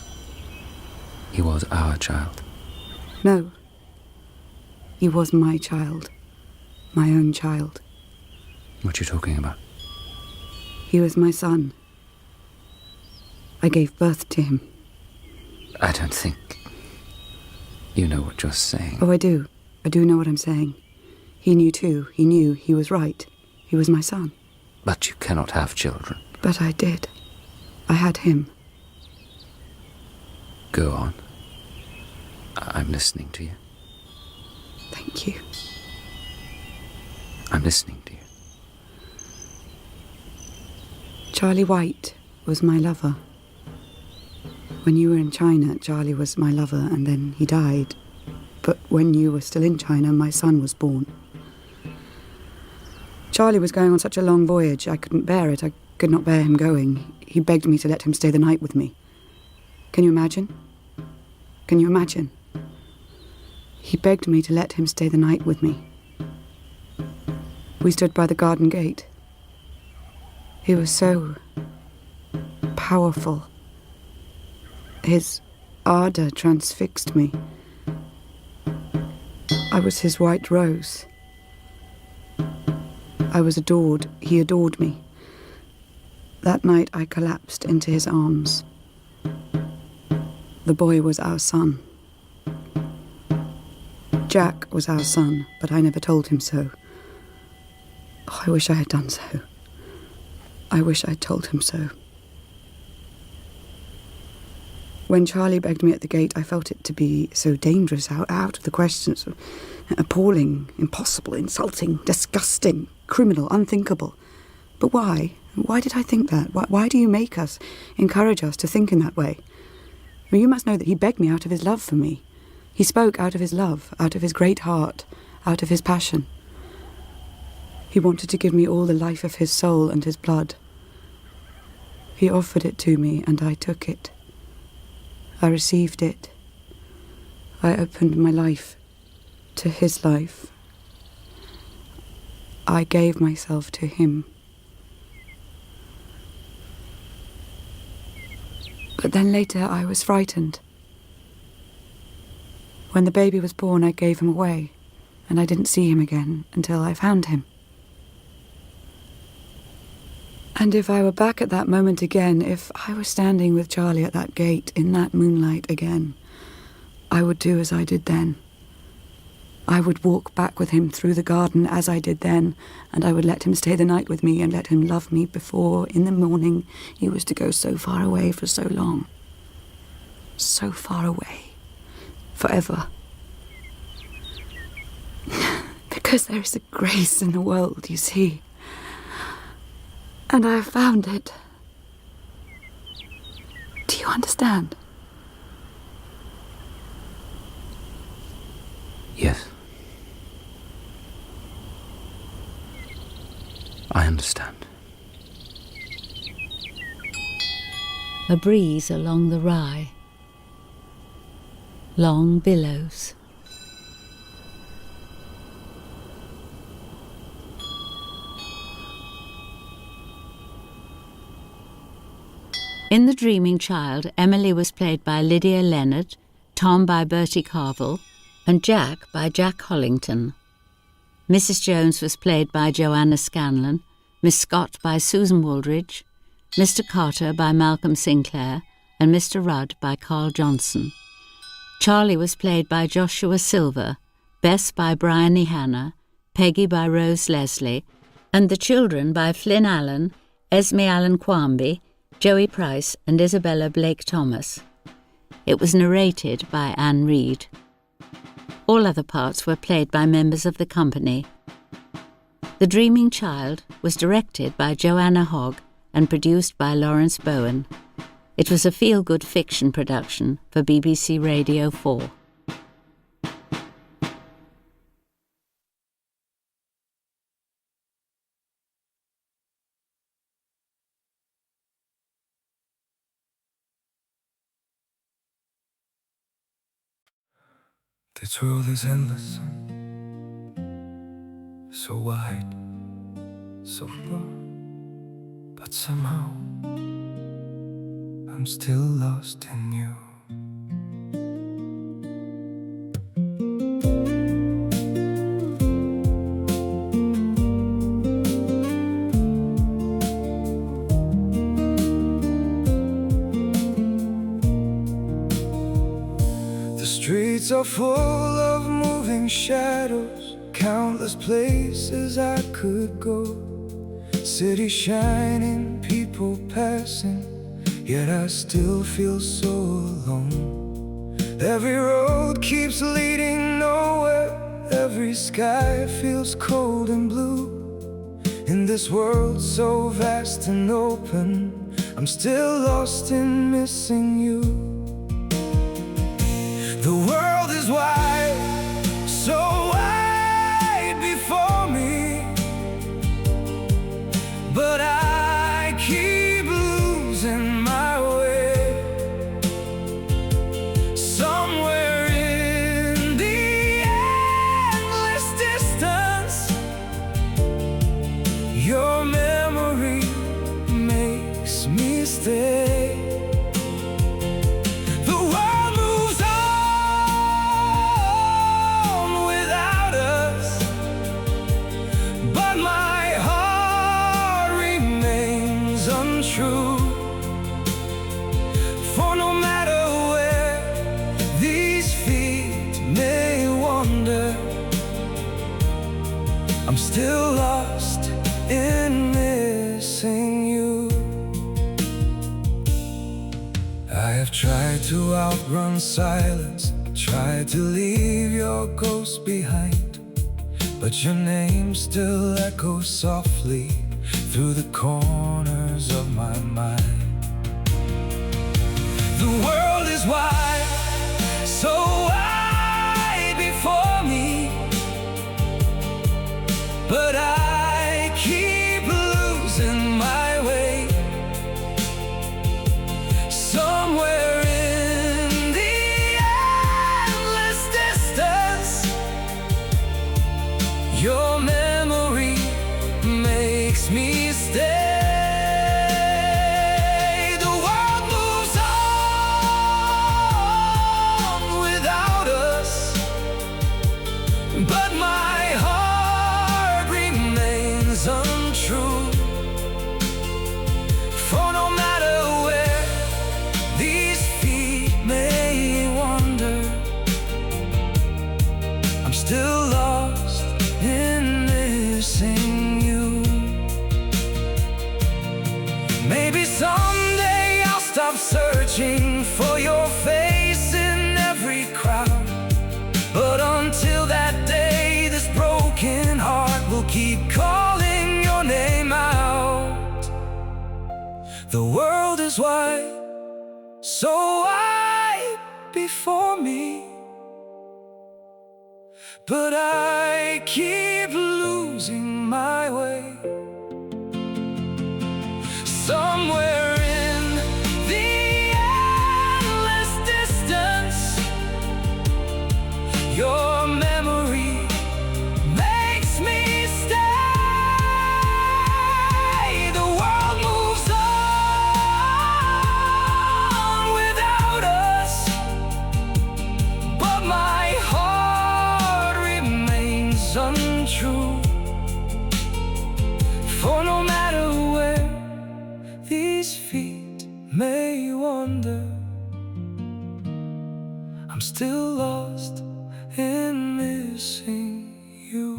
He was our child. No. He was my child. My own child. What are you talking about? He was my son. I gave birth to him. I don't think you know what you're saying. Oh, I do. I do know what I'm saying. He knew too. He knew he was right. He was my son. But you cannot have children. But I did. I had him. Go on. I'm listening to you. Thank you. I'm listening to you. Charlie White was my lover. When you were in China, Charlie was my lover, and then he died. But when you were still in China, my son was born. Charlie was going on such a long voyage, I couldn't bear it. I could not bear him going. He begged me to let him stay the night with me. Can you imagine? Can you imagine? He begged me to let him stay the night with me. We stood by the garden gate. He was so powerful. His ardour transfixed me. I was his white rose. I was adored. He adored me. That night I collapsed into his arms. The boy was our son. Jack was our son, but I never told him so. Oh, I wish I had done so. I wish I'd told him so. When Charlie begged me at the gate, I felt it to be so dangerous, out of the question, so appalling, impossible, insulting, disgusting, criminal, unthinkable. But why? Why did I think that? Why do you make us, encourage us to think in that way? Well, you must know that he begged me out of his love for me. He spoke out of his love, out of his great heart, out of his passion. He wanted to give me all the life of his soul and his blood. He offered it to me, and I took it. I received it. I opened my life to his life. I gave myself to him. But then later I was frightened. When the baby was born, I gave him away, and I didn't see him again until I found him. And if I were back at that moment again, if I were standing with Charlie at that gate in that moonlight again, I would do as I did then. I would walk back with him through the garden as I did then, and I would let him stay the night with me and let him love me before, in the morning, he was to go so far away for so long. So far away. Forever. Because there is a grace in the world, you see. And I have found it. Do you understand? Yes. I understand. A breeze along the Rye. Long billows. In The Dreaming Child, Emily was played by Lydia Leonard, Tom by Bertie Carville, and Jack by Jack Hollington. Mrs. Jones was played by Joanna Scanlon, Miss Scott by Susan Wooldridge, Mr. Carter by Malcolm Sinclair, and Mr. Rudd by Carl Johnson. Charlie was played by Joshua Silver, Bess by Bryony Hanna, Peggy by Rose Leslie, and the children by Flynn Allen, Esme Allen Quamby, Joey Price and Isabella Blake Thomas. It was narrated by Anne Reid. All other parts were played by members of the company. The Dreaming Child was directed by Joanna Hogg and produced by Lawrence Bowen. It was a feel-good fiction production for BBC Radio 4. This world is endless, so wide, so broad, but somehow I'm still lost in you. The streets are full of moving shadows, countless places I could go. City shining, people passing, yet I still feel so alone. Every road keeps leading nowhere, every sky feels cold and blue. In this world so vast and open, I'm still lost in missing you. The world is wide, so wide before me, but I keep losing my way. Somewhere in the endless distance, your memory makes me stay. For no matter where these feet may wander, I'm still lost in missing you. I have tried to outrun silence, tried to leave your ghost behind, but your name still echoes softly through the corners of my mind. The world is wide, so wide before me, but I keep losing my way. Somewhere in makes me stay. The world moves on without us, but my heart remains untrue. For no matter where these feet may wander, I'm still lost in missing you. Maybe someday I'll stop searching for your face in every crowd, but until that day, this broken heart will keep calling your name out. The world is wide, so wide before me, but I keep losing my way. Somewhere in the endless distance, your memory makes me stay. The world moves on without us, but my heart remains untrue. For no matter where these feet may wander, I'm still lost in missing you.